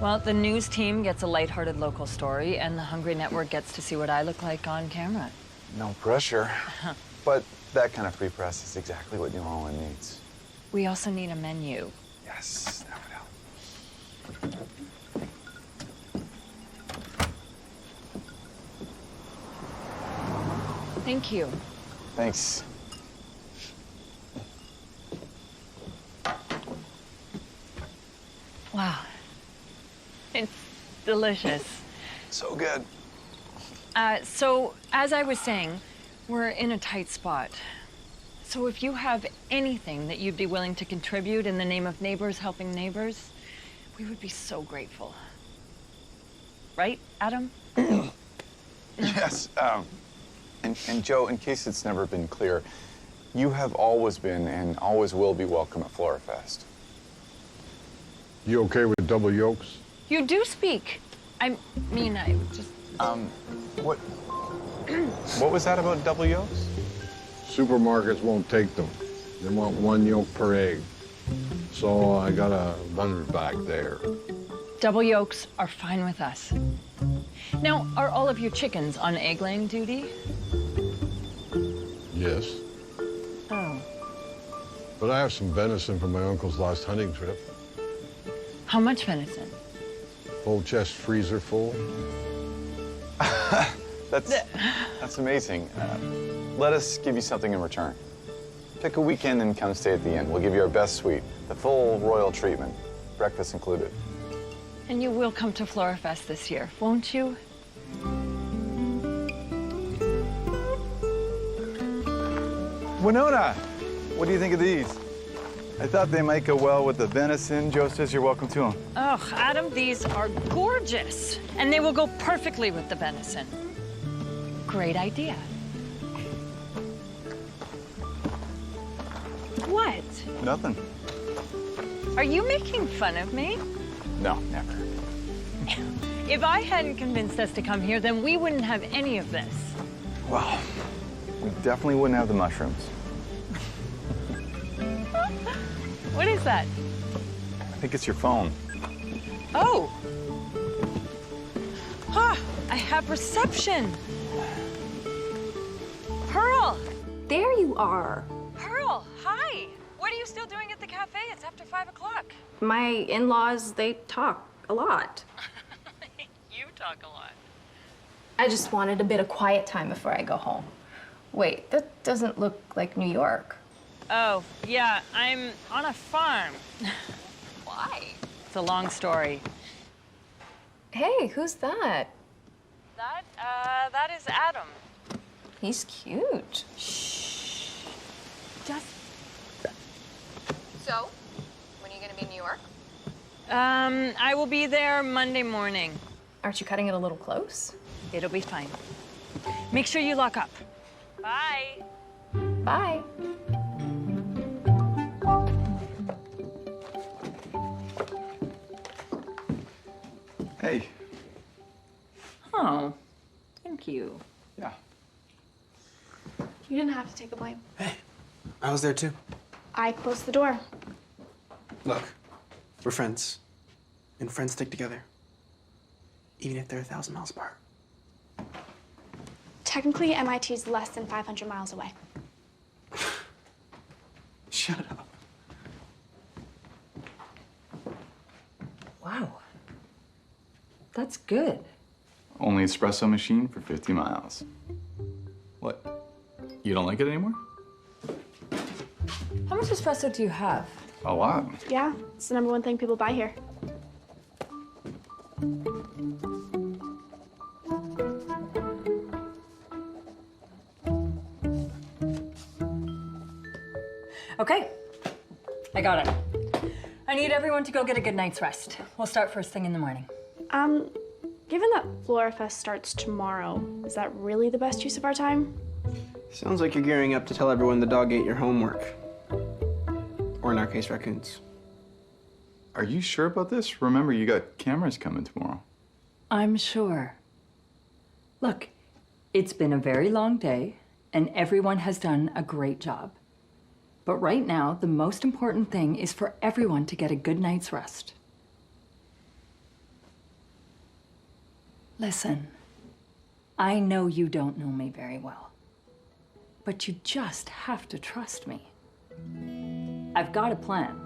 Well, the news team gets a lighthearted local story, and the Hungry Network gets to see what I look like on camera. No pressure. But that kind of free press is exactly what New Holland needs. We also need a menu. Yes, that would help. Thank you. Thanks. Wow. It's delicious. So good. So, as I was saying, we're in a tight spot. So if you have anything that you'd be willing to contribute in the name of neighbors helping neighbors, we would be so grateful. Right, Adam? Yes. And Joe, in case it's never been clear, you have always been and always will be welcome at Florafest. You okay with double yolks? You do speak. I mean, I just... What was that about double yolks? Supermarkets won't take them. They want one yolk per egg. So I got a vendor back there. Double yolks are fine with us. Now, are all of your chickens on egg-laying duty? Yes. Oh. But I have some venison from my uncle's last hunting trip. How much venison? Whole chest freezer full? That's amazing. Let us give you something in return. Pick a weekend and come stay at the inn. We'll give you our best suite, the full royal treatment, breakfast included. And you will come to Florafest this year, won't you? Winona, what do you think of these? I thought they might go well with the venison. Joe says you're welcome to them. Oh, Adam, these are gorgeous. And they will go perfectly with the venison. Great idea. What? Nothing. Are you making fun of me? No, never. If I hadn't convinced us to come here, then we wouldn't have any of this. Well, we definitely wouldn't have the mushrooms. What is that? I think it's your phone. Oh. Ah, I have reception. Pearl. There you are. Pearl, hi. What are you still doing at the cafe? It's after 5 o'clock. My in-laws, they talk a lot. You talk a lot. I just wanted a bit of quiet time before I go home. Wait, that doesn't look like New York. Oh, yeah, I'm on a farm. Why? It's a long story. Hey, who's that? That is Adam. He's cute. Shh. Just... So, when are you gonna be in New York? I will be there Monday morning. Aren't you cutting it a little close? It'll be fine. Make sure you lock up. Bye. Bye. Hey. Oh, thank you. Yeah. You didn't have to take the blame. Hey, I was there too. I closed the door. Look, we're friends. And friends stick together. Even if they're 1,000 miles apart. Technically, MIT's less than 500 miles away. Shut up. Wow. That's good. Only espresso machine for 50 miles. What? You don't like it anymore? How much espresso do you have? A lot. Yeah, it's the #1 thing people buy here. Okay, I got it. I need everyone to go get a good night's rest. We'll start first thing in the morning. Given that Florafest starts tomorrow, is that really the best use of our time? Sounds like you're gearing up to tell everyone the dog ate your homework. Or in our case, raccoons. Are you sure about this? Remember, you got cameras coming tomorrow. I'm sure. Look, it's been a very long day, and everyone has done a great job. But right now, the most important thing is for everyone to get a good night's rest. Listen, I know you don't know me very well, but you just have to trust me. I've got a plan,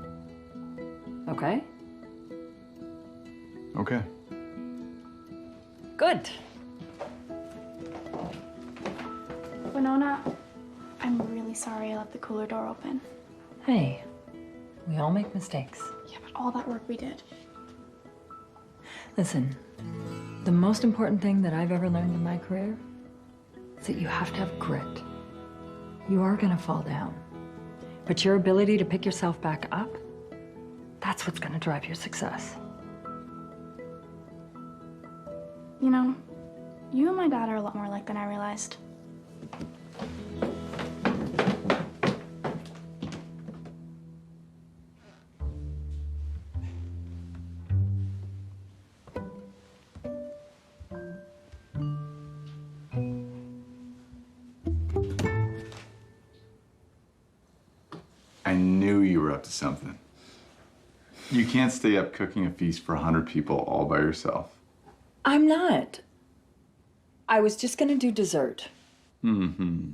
okay? Okay. Good. Winona, I'm really sorry I left the cooler door open. Hey, we all make mistakes. Yeah, but all that work we did. Listen, the most important thing that I've ever learned in my career is that you have to have grit. You are gonna fall down, but your ability to pick yourself back up, that's what's gonna drive your success. You know, you and my dad are a lot more alike than I realized. I knew you were up to something. You can't stay up cooking a feast for 100 people all by yourself. I'm not. I was just gonna do dessert. Mm-hmm.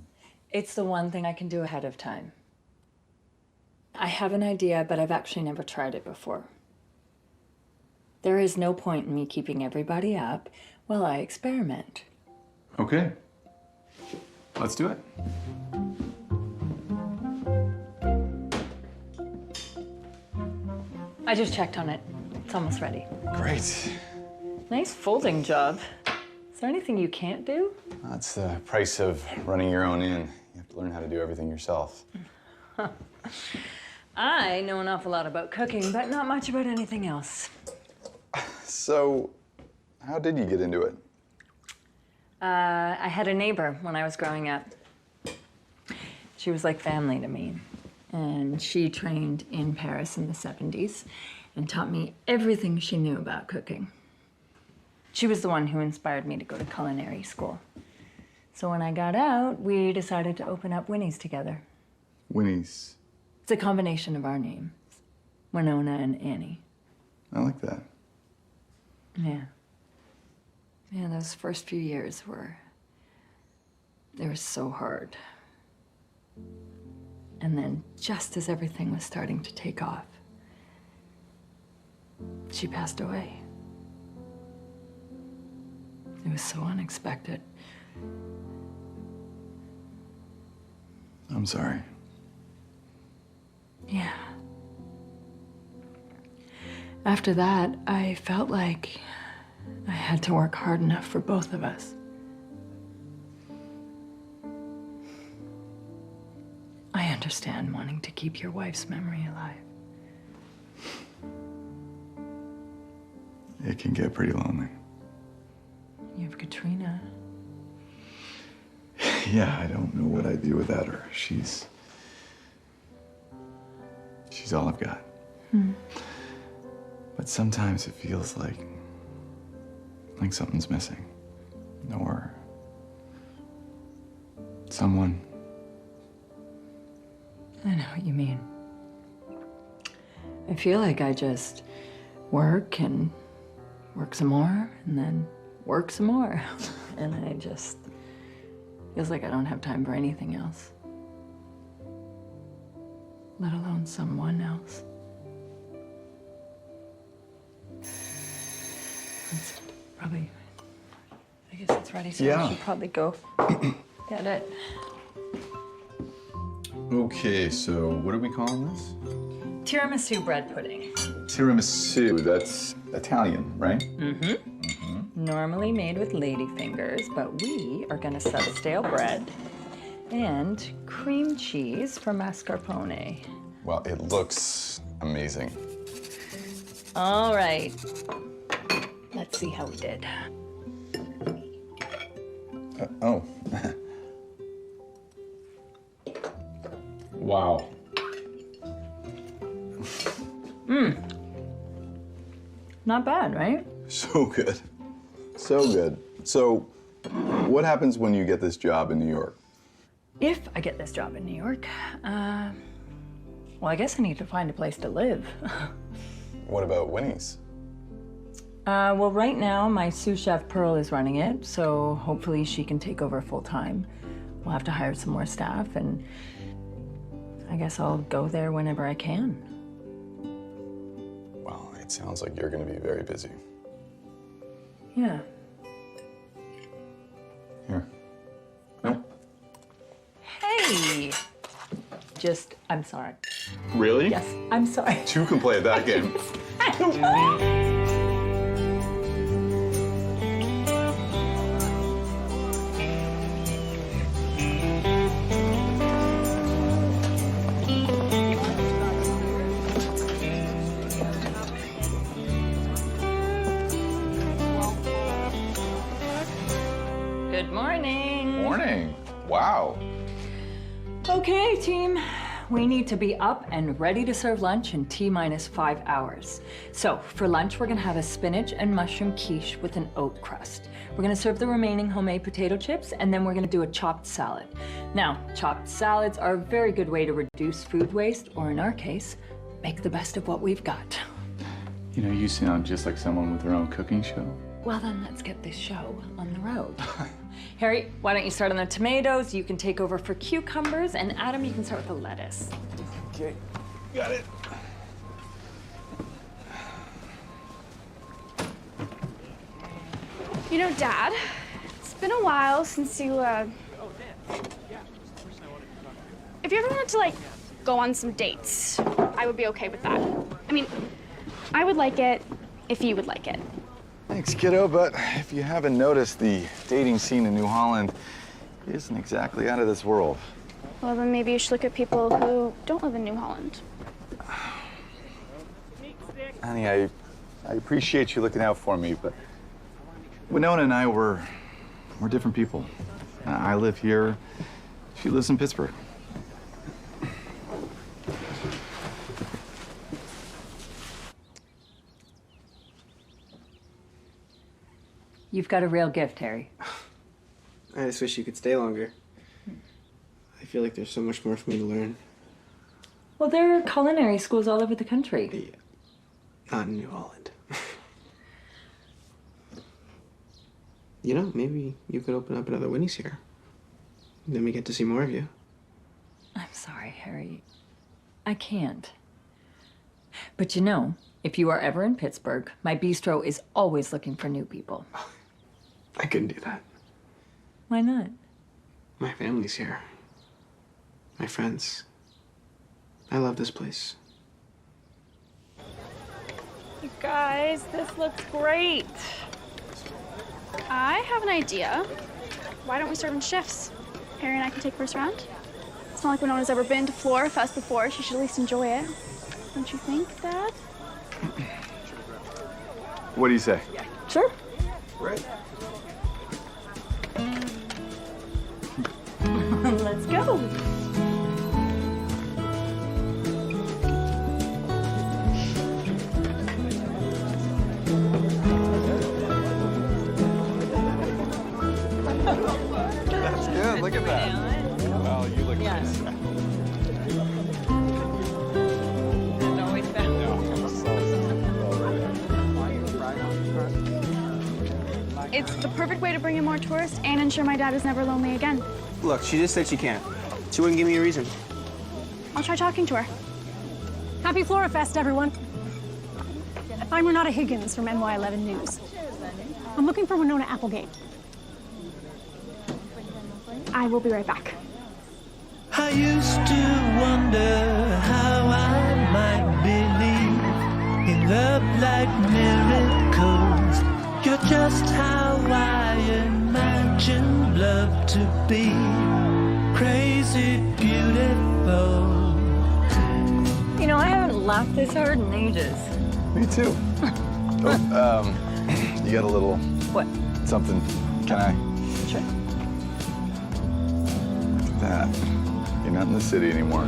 It's the one thing I can do ahead of time. I have an idea, but I've actually never tried it before. There is no point in me keeping everybody up while I experiment. Okay. Let's do it. I just checked on it. It's almost ready. Great. Nice folding job. Is there anything you can't do? That's the price of running your own inn. You have to learn how to do everything yourself. I know an awful lot about cooking, but not much about anything else. So, how did you get into it? I had a neighbor when I was growing up. She was like family to me. And she trained in Paris in the 70s and taught me everything she knew about cooking. She was the one who inspired me to go to culinary school. So when I got out, we decided to open up Winnie's together. Winnie's. It's a combination of our names, Winona and Annie. I like that. Yeah. Yeah, those first few years they were so hard. And then, just as everything was starting to take off, she passed away. It was so unexpected. I'm sorry. Yeah. After that, I felt like I had to work hard enough for both of us. I understand wanting to keep your wife's memory alive. It can get pretty lonely. You have Katrina. Yeah, I don't know what I'd do without her. She's all I've got. But sometimes it feels like something's missing. Or someone. I know what you mean. I feel like I just work and work some more and then work some more. And I just feels like I don't have time for anything else. Let alone someone else. It's probably, I guess it's ready, so Yeah. I should probably go get it. Okay, so what are we calling this? Tiramisu bread pudding. Tiramisu, that's Italian, right? Normally made with ladyfingers, but we are gonna set stale bread and cream cheese for mascarpone. Well, it looks amazing. All right. Let's see how we did. Oh. Wow. Not bad, right? So good. So good. So, what happens when you get this job in New York? If I get this job in New York, well, I guess I need to find a place to live. What about Winnie's? Well, right now, my sous chef Pearl is running it, so hopefully she can take over full time. We'll have to hire some more staff, and I guess I'll go there whenever I can. Well, it sounds like you're going to be very busy. Yeah. Here. Hey! I'm sorry. Really? Yes, I'm sorry. Two can play at that game. Good morning. Morning. Wow. Okay, team. We need to be up and ready to serve lunch in T-minus 5 hours. So, for lunch, we're gonna have a spinach and mushroom quiche with an oat crust. We're gonna serve the remaining homemade potato chips, and then we're gonna do a chopped salad. Now, chopped salads are a very good way to reduce food waste, or in our case, make the best of what we've got. You know, you sound just like someone with their own cooking show. Well, then let's get this show on the road. Harry, why don't you start on the tomatoes? You can take over for cucumbers, and Adam, you can start with the lettuce. Okay, got it. You know, Dad, it's been a while since you, if you ever wanted to, like, go on some dates, I would be okay with that. I mean, I would like it if you would like it. Thanks, kiddo, but if you haven't noticed, the dating scene in New Holland isn't exactly out of this world. Well, then maybe you should look at people who don't live in New Holland. Honey, I appreciate you looking out for me, but Winona and I, we're different people. I live here. She lives in Pittsburgh. You've got a real gift, Harry. I just wish you could stay longer. I feel like there's so much more for me to learn. Well, there are culinary schools all over the country. Yeah. Not in New Holland. You know, maybe you could open up another Winnie's here. Then we get to see more of you. I'm sorry, Harry. I can't. But you know, if you are ever in Pittsburgh, my bistro is always looking for new people. I couldn't do that. Why not? My family's here. My friends. I love this place. You guys, this looks great. I have an idea. Why don't we serve in shifts? Harry and I can take first round. It's not like Winona's ever been to Flora Fest before. She should at least enjoy it. Don't you think, Dad? What do you say? Sure. Right. Let's go. That's good. Look at that. Well, you look nice. It's the perfect way to bring in more tourists and ensure my dad is never lonely again. Look, she just said she can't. She wouldn't give me a reason. I'll try talking to her. Happy Flora Fest, everyone. I'm Renata Higgins from NY11 News. I'm looking for Winona Applegate. I will be right back. I used to wonder how I might believe in love like miracles. You're just how I imagine love to be. Crazy, beautiful. You know, I haven't laughed this hard in ages. Me too. Oh, you got a little... What? Something. Can I? Sure. Look at that. You're not in the city anymore.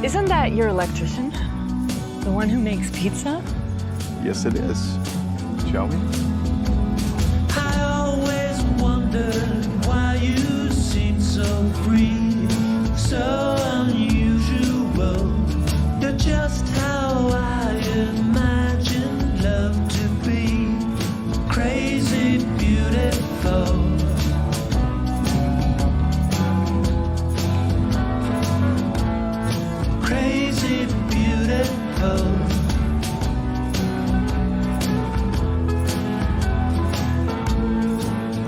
Isn't that your electrician? The one who makes pizza? Yes, it is. Shall we? I always wondered why you seem so free, so unusual. You're just how I imagine love to be. Crazy, beautiful. Crazy, beautiful.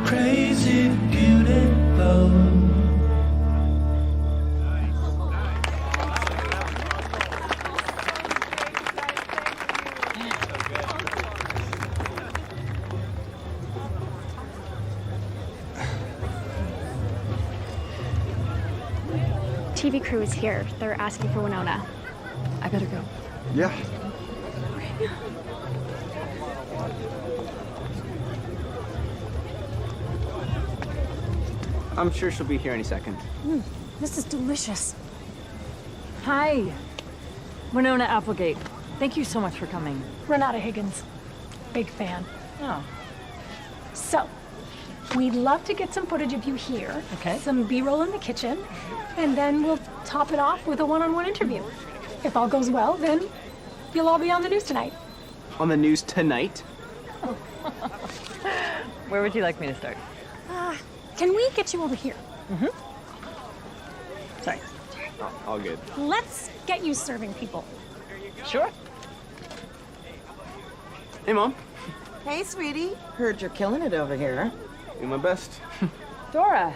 Crazy, beautiful. TV crew is here. They're asking for Winona. I better go. Yeah. I'm sure she'll be here any second. This is delicious. Hi. Winona Applegate. Thank you so much for coming. Renata Higgins, big fan. Oh. So, we'd love to get some footage of you here. Okay. Some B-roll in the kitchen, and then we'll top it off with a one-on-one interview. If all goes well, then you'll all be on the news tonight. On the news tonight? Where would you like me to start? Can we get you over here? Sorry. All good. Let's get you serving people. Sure. Hey, Mom. Hey, sweetie. Heard you're killing it over here. Do my best. Dora.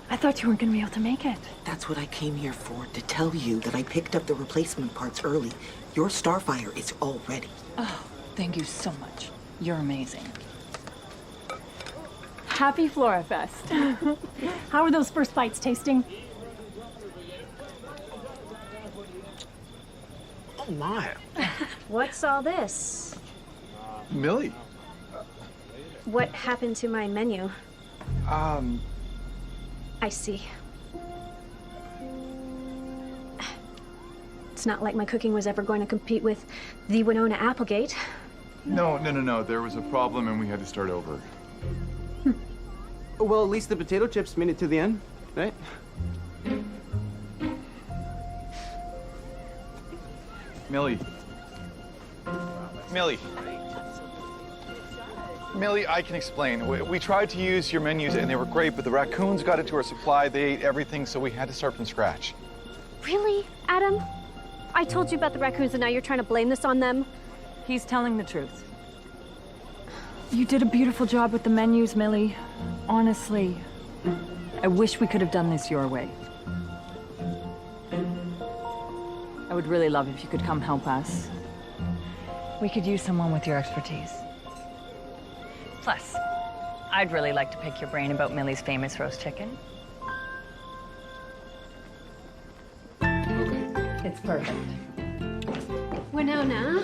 I thought you weren't gonna be able to make it. That's what I came here for, to tell you that I picked up the replacement parts early. Your Starfire is all ready. Oh, thank you so much. You're amazing. Happy FloraFest. How are those first bites tasting? Oh, my. What's all this? Millie. What happened to my menu? I see. It's not like my cooking was ever going to compete with the Winona Applegate. No. There was a problem and we had to start over. Well, at least the potato chips made it to the end, right? Millie. Millie, I can explain. We tried to use your menus and they were great, but the raccoons got into our supply. They ate everything, so we had to start from scratch. Really, Adam? I told you about the raccoons and now you're trying to blame this on them? He's telling the truth. You did a beautiful job with the menus, Millie. Honestly, I wish we could have done this your way. I would really love if you could come help us. We could use someone with your expertise. Plus, I'd really like to pick your brain about Millie's famous roast chicken. It's perfect. Winona,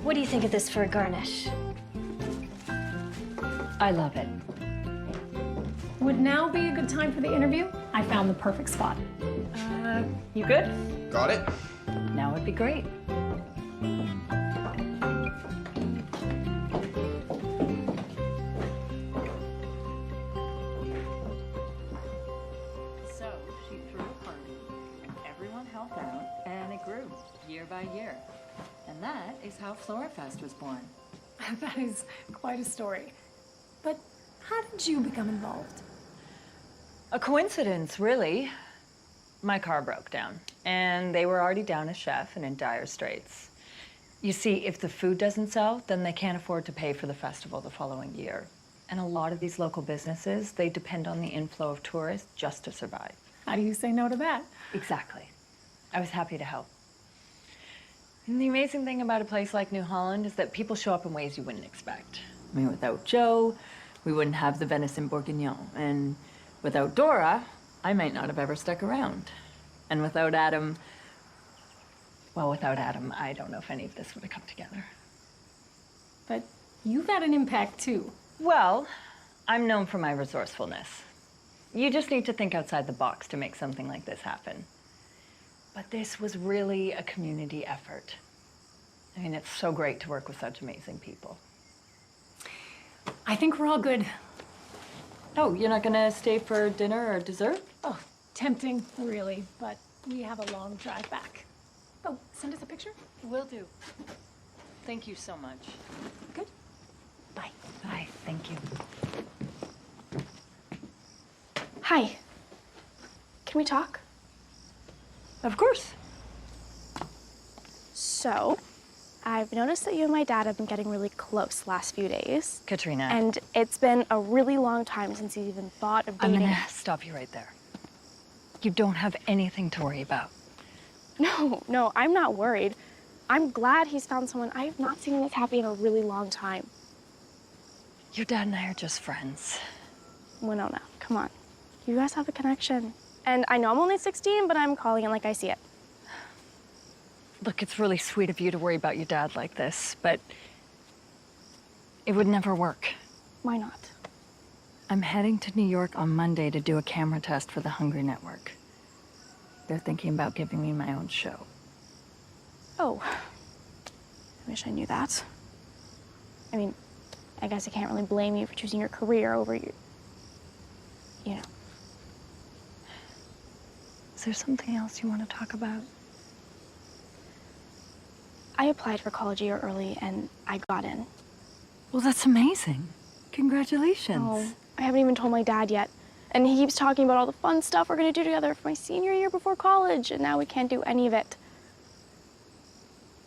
what do you think of this for a garnish? I love it. Would now be a good time for the interview? I found the perfect spot. You good? Got it? Now would be great. So she threw a party, and everyone helped out, and it grew year by year. And that is how FloraFest was born. That is quite a story. But how did you become involved? A coincidence, really. My car broke down, and they were already down a chef and in dire straits. You see, if the food doesn't sell, then they can't afford to pay for the festival the following year. And a lot of these local businesses, they depend on the inflow of tourists just to survive. How do you say no to that? Exactly. I was happy to help. And the amazing thing about a place like New Holland is that people show up in ways you wouldn't expect. I mean, without Joe, we wouldn't have the venison bourguignon. And without Dora, I might not have ever stuck around. And without Adam, well, without Adam, I don't know if any of this would have come together. But you've had an impact too. Well, I'm known for my resourcefulness. You just need to think outside the box to make something like this happen. But this was really a community effort. I mean, it's so great to work with such amazing people. I think we're all good. Oh, you're not gonna stay for dinner or dessert? Oh, tempting, really, but we have a long drive back. Oh, send us a picture? Will do. Thank you so much. Good. Bye. Bye, thank you. Hi. Can we talk? Of course. So, I've noticed that you and my dad have been getting really close the last few days. Katrina. And it's been a really long time since you've even thought of dating. I'm gonna stop you right there. You don't have anything to worry about. No, I'm not worried. I'm glad he's found someone. I have not seen this happy in a really long time. Your dad and I are just friends. Winona, come on. You guys have a connection. And I know I'm only 16, but I'm calling it like I see it. Look, it's really sweet of you to worry about your dad like this, but it would never work. Why not? I'm heading to New York on Monday to do a camera test for the Hungry Network. They're thinking about giving me my own show. Oh, I wish I knew that. I mean, I guess I can't really blame you for choosing your career over your, you know. Is there something else you want to talk about? I applied for college a year early and I got in. Well, that's amazing. Congratulations. Oh, I haven't even told my dad yet. And he keeps talking about all the fun stuff we're gonna do together for my senior year before college, and now we can't do any of it.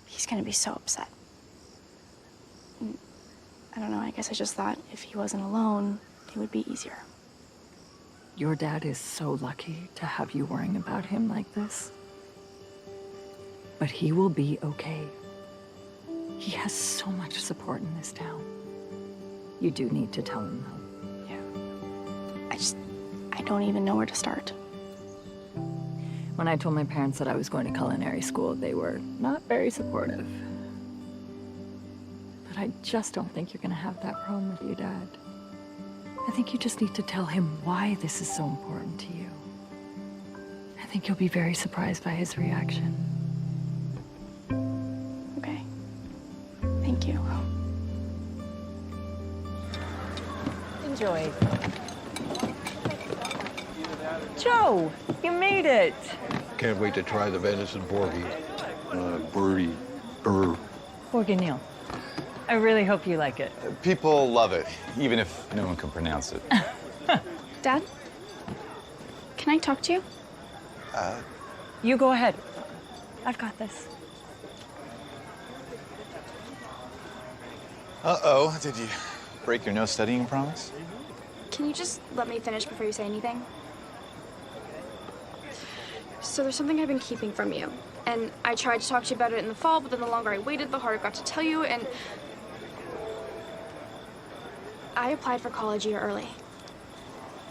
He's He's gonna be so upset. I don't know, I guess I just thought if he wasn't alone, it would be easier. Your dad is so lucky to have you worrying about him like this. But he will be okay. He has so much support in this town. You do need to tell him, though. Yeah. I don't even know where to start. When I told my parents that I was going to culinary school, they were not very supportive. But I just don't think you're gonna have that problem with your dad. I think you just need to tell him why this is so important to you. I think you'll be very surprised by his reaction. Okay. Thank you. Enjoy. Joe, you made it. Can't wait to try the venison porgy. Bourguignon. I really hope you like it. People love it, even if no one can pronounce it. Dad? Can I talk to you? You go ahead. I've got this. Uh-oh, did you break your no studying promise? Can you just let me finish before you say anything? So there's something I've been keeping from you. And I tried to talk to you about it in the fall, but then the longer I waited, the harder it got to tell you, and I applied for college a year early.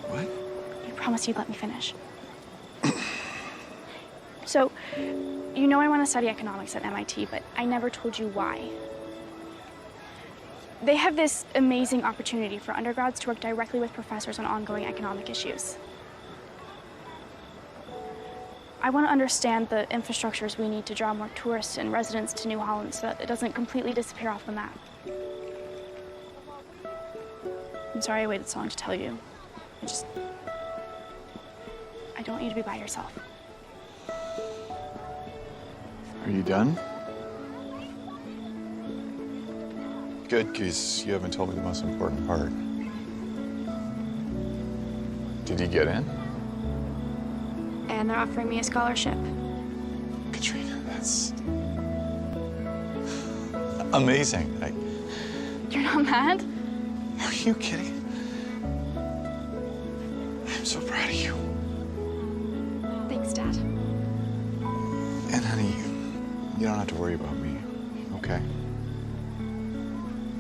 What? You promised you'd let me finish. So, you know I want to study economics at MIT, but I never told you why. They have this amazing opportunity for undergrads to work directly with professors on ongoing economic issues. I want to understand the infrastructures we need to draw more tourists and residents to New Holland so that it doesn't completely disappear off the map. I'm sorry I waited so long to tell you. I don't want you to be by yourself. Are you done? Good, because you haven't told me the most important part. Did you get in? And they're offering me a scholarship. Katrina, that's amazing. You're not mad? Are you kidding? I'm so proud of you. Thanks, Dad. And honey, you don't have to worry about me, okay?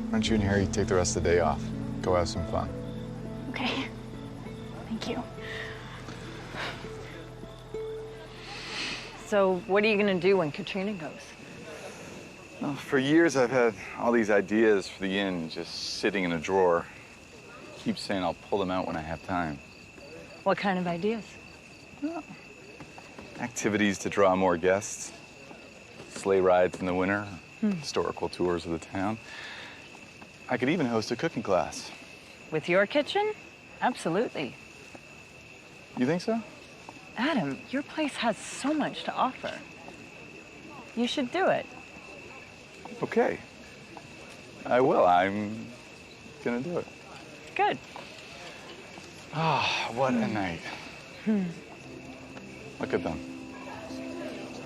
Why don't you and Harry take the rest of the day off? Go have some fun. Okay. Thank you. So what are you gonna do when Katrina goes? Well, for years I've had all these ideas for the inn just sitting in a drawer. Keep saying I'll pull them out when I have time. What kind of ideas? Well, activities to draw more guests. Sleigh rides in the winter, historical tours of the town. I could even host a cooking class. With your kitchen? Absolutely. You think so? Adam, your place has so much to offer. You should do it. Okay. I will. I'm gonna do it. Good. Ah, what a night. Look at them.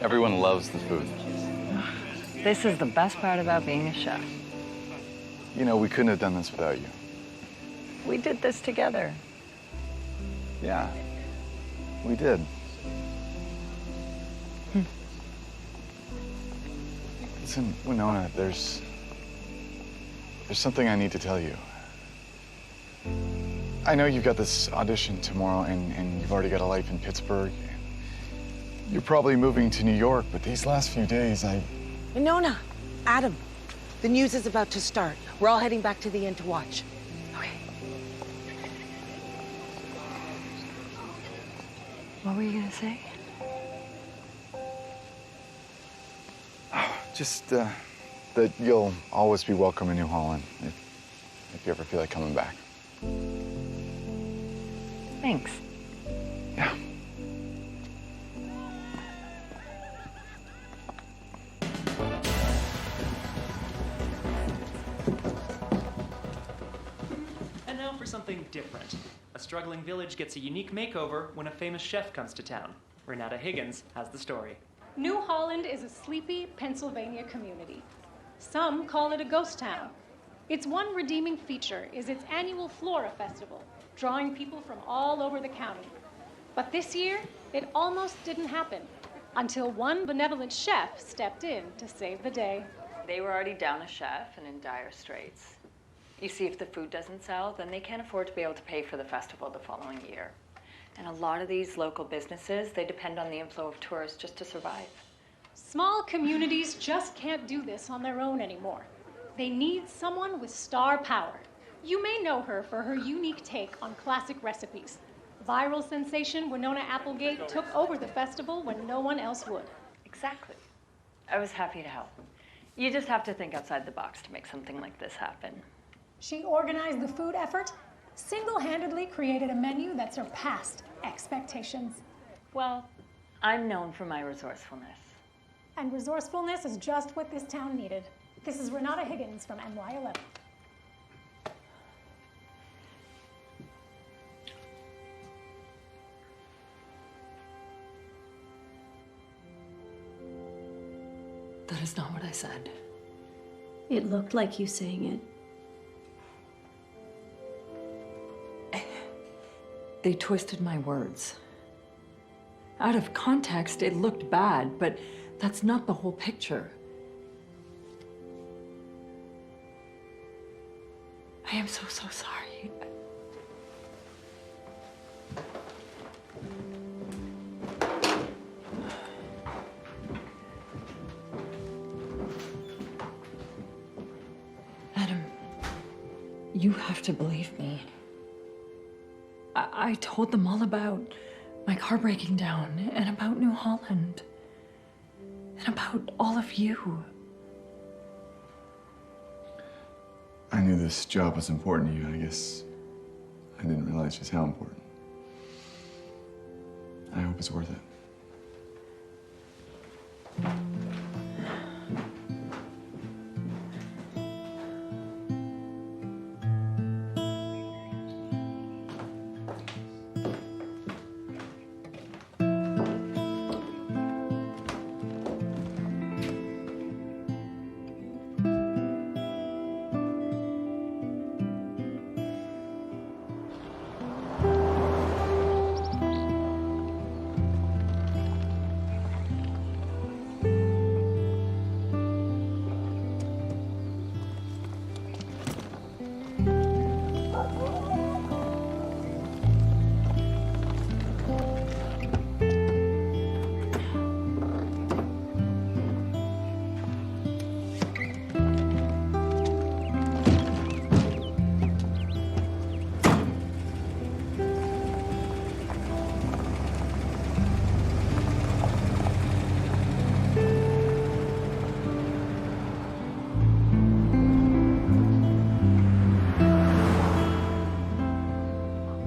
Everyone loves the food. This is the best part about being a chef. You know, we couldn't have done this without you. We did this together. Yeah, we did. Listen, Winona, there's something I need to tell you. I know you've got this audition tomorrow and you've already got a life in Pittsburgh. You're probably moving to New York, but these last few days, Winona, Adam, the news is about to start. We're all heading back to the inn to watch. Okay. What were you gonna say? Just that you'll always be welcome in New Holland if you ever feel like coming back. Thanks. Yeah. And now for something different. A struggling village gets a unique makeover when a famous chef comes to town. Renata Higgins has the story. New Holland is a sleepy Pennsylvania community. Some call it a ghost town. Its one redeeming feature is its annual Flora Festival, drawing people from all over the county. But this year, it almost didn't happen until one benevolent chef stepped in to save the day. They were already down a chef and in dire straits. You see, if the food doesn't sell, then they can't afford to be able to pay for the festival the following year. And a lot of these local businesses, they depend on the inflow of tourists just to survive. Small communities just can't do this on their own anymore. They need someone with star power. You may know her for her unique take on classic recipes. Viral sensation Winona Applegate took over the festival when no one else would. Exactly. I was happy to help. You just have to think outside the box to make something like this happen. She organized the food effort, single-handedly created a menu that surpassed expectations. Well, I'm known for my resourcefulness. And resourcefulness is just what this town needed. This is Renata Higgins from NY11. That is not what I said. It looked like you saying it. They twisted my words. Out of context, it looked bad, but that's not the whole picture. I am so sorry. Adam, you have to believe me. I told them all about my car breaking down, and about New Holland, and about all of you. I knew this job was important to you. I guess I didn't realize just how important. I hope it's worth it.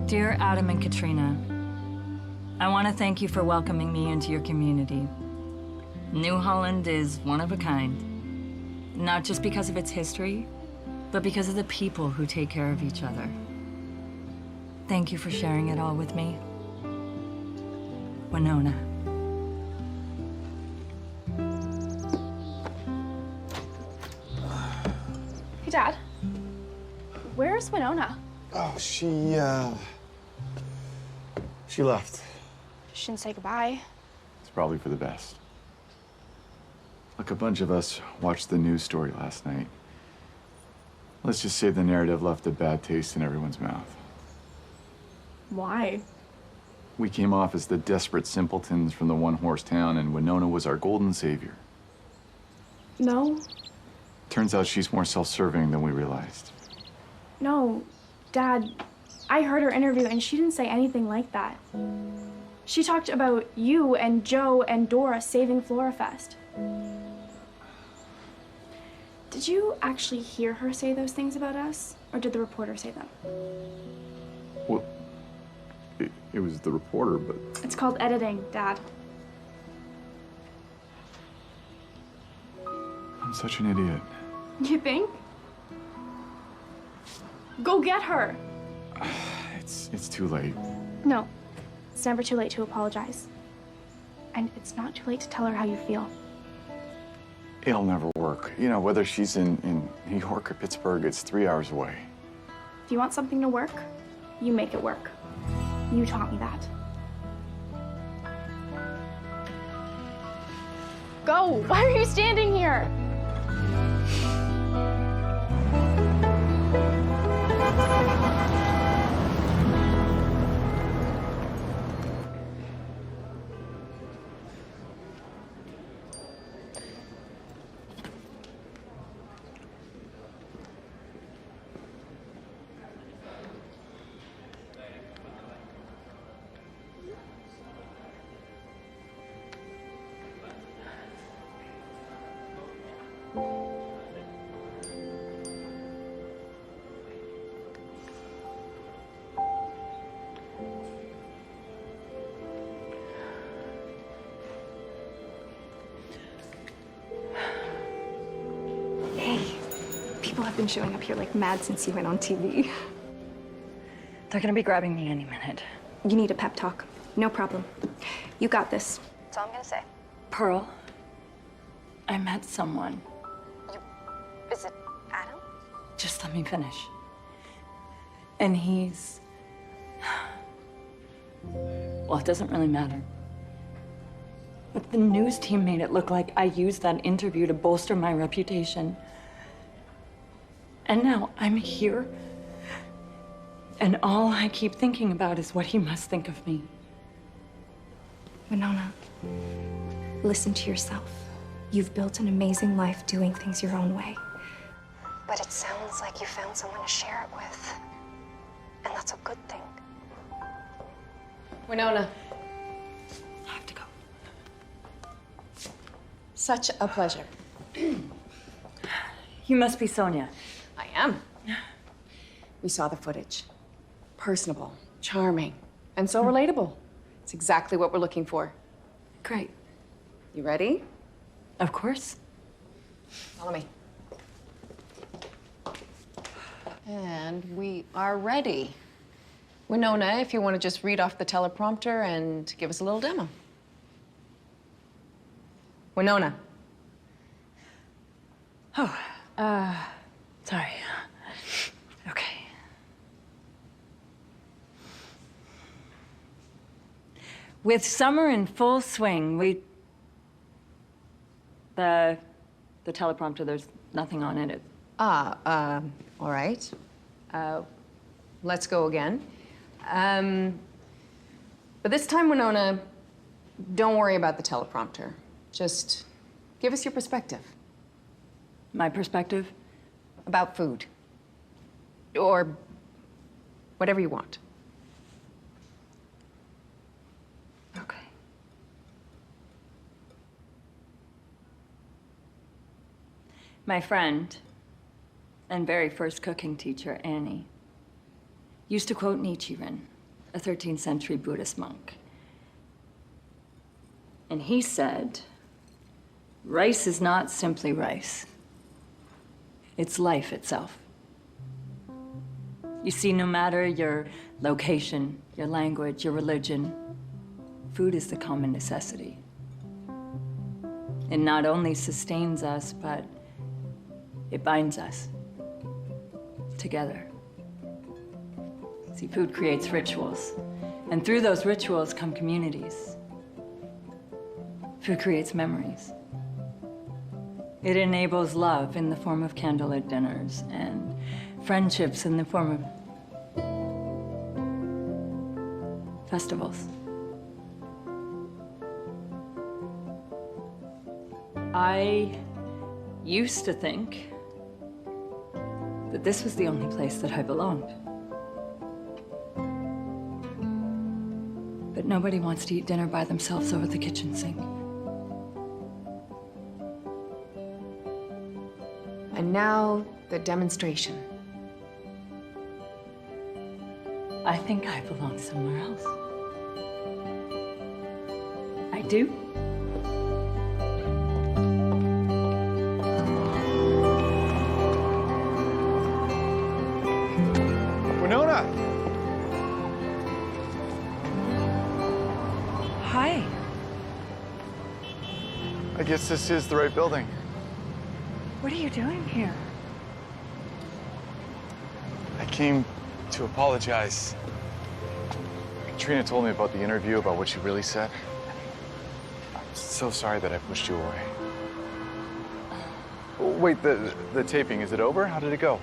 Dear Adam and Katrina, I want to thank you for welcoming me into your community. New Holland is one of a kind, not just because of its history, but because of the people who take care of each other. Thank you for sharing it all with me. Winona. Hey, Dad. Where's Winona? Oh, she left. She didn't say goodbye. It's probably for the best. Look, a bunch of us watched the news story last night. Let's just say the narrative left a bad taste in everyone's mouth. Why? We came off as the desperate simpletons from the one-horse town, and Winona was our golden savior. No. Turns out she's more self-serving than we realized. No. Dad, I heard her interview and she didn't say anything like that. She talked about you and Joe and Dora saving Florafest. Did you actually hear her say those things about us? Or did the reporter say them? Well, it was the reporter, but... It's called editing, Dad. I'm such an idiot. You think? Go get her! It's too late. No, it's never too late to apologize. And it's not too late to tell her how you feel. It'll never work. You know, whether she's in New York or Pittsburgh, it's 3 hours away. If you want something to work, you make it work. You taught me that. Go! Why are you standing here? People have been showing up here like mad since you went on TV. They're gonna be grabbing me any minute. You need a pep talk. No problem. You got this. That's all I'm gonna say. Pearl, I met someone. Is it Adam? Just let me finish. And he's... Well, it doesn't really matter. But the news team made it look like I used that interview to bolster my reputation. And now I'm here, and all I keep thinking about is what he must think of me. Winona, listen to yourself. You've built an amazing life doing things your own way. But it sounds like you found someone to share it with. And that's a good thing. Winona. I have to go. Such a pleasure. You must be Sonia. I am. We saw the footage. Personable, charming, and so relatable. It's exactly what we're looking for. Great. You ready? Of course. Follow me. And we are ready. Winona, if you want to just read off the teleprompter and give us a little demo. Winona. Oh, sorry. Okay. With summer in full swing, the teleprompter, there's nothing on it. All right. Let's go again. But this time, Winona, don't worry about the teleprompter. Just give us your perspective. My perspective? About food. Or whatever you want. Okay. My friend and very first cooking teacher, Annie, used to quote Nichiren, a 13th century Buddhist monk. And he said, rice is not simply rice. It's life itself. You see, no matter your location, your language, your religion, food is the common necessity. It not only sustains us, but it binds us together. See, food creates rituals, and through those rituals come communities. Food creates memories. It enables love in the form of candlelit dinners and friendships in the form of festivals. I used to think that this was the only place that I belonged. But nobody wants to eat dinner by themselves over the kitchen sink. And now, the demonstration. I think I belong somewhere else. I do. Winona! Hi. guess this is the right building. What are you doing here? I came to apologize. Trina told me about the interview, about what you really said. I'm so sorry that I pushed you away. Wait, the taping, is it over? How did it go?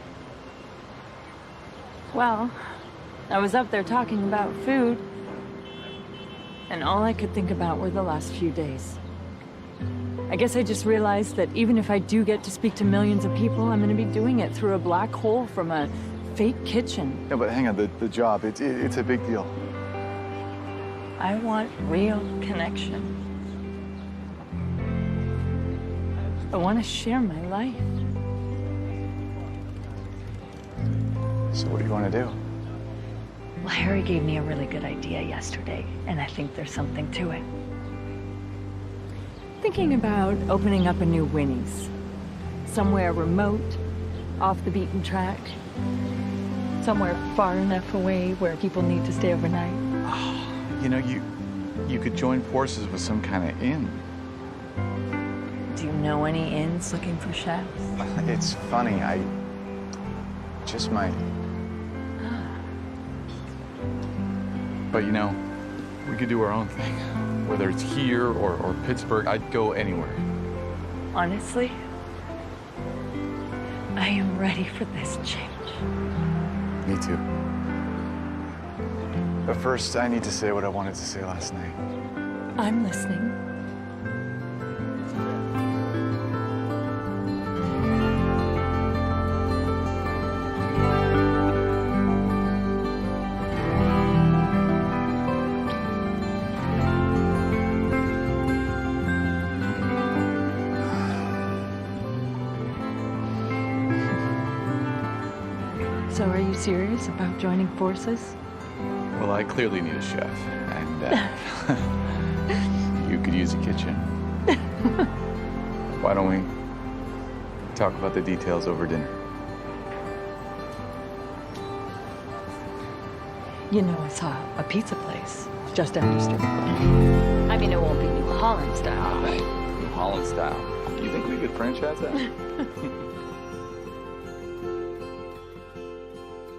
Well, I was up there talking about food, and all I could think about were the last few days. I guess I just realized that even if I do get to speak to millions of people, I'm going to be doing it through a black hole from a fake kitchen. No, but hang on, the job, it's a big deal. I want real connection. I want to share my life. So what do you want to do? Well, Harry gave me a really good idea yesterday, and I think there's something to it. Thinking about opening up a new Winnie's. Somewhere remote, off the beaten track. Somewhere far enough away where people need to stay overnight. You know, you could join forces with some kind of inn. Do you know any inns looking for chefs? It's funny, I just might. But you know, we could do our own thing. Whether it's here or Pittsburgh, I'd go anywhere. Honestly, I am ready for this change. Me too. But first, I need to say what I wanted to say last night. I'm listening. So are you serious about joining forces? Well, I clearly need a chef, and you could use a kitchen. Why don't we talk about the details over dinner? You know, I saw a pizza place just after Street. I mean, it won't be New Holland style, but... New Holland style. You think we could franchise that?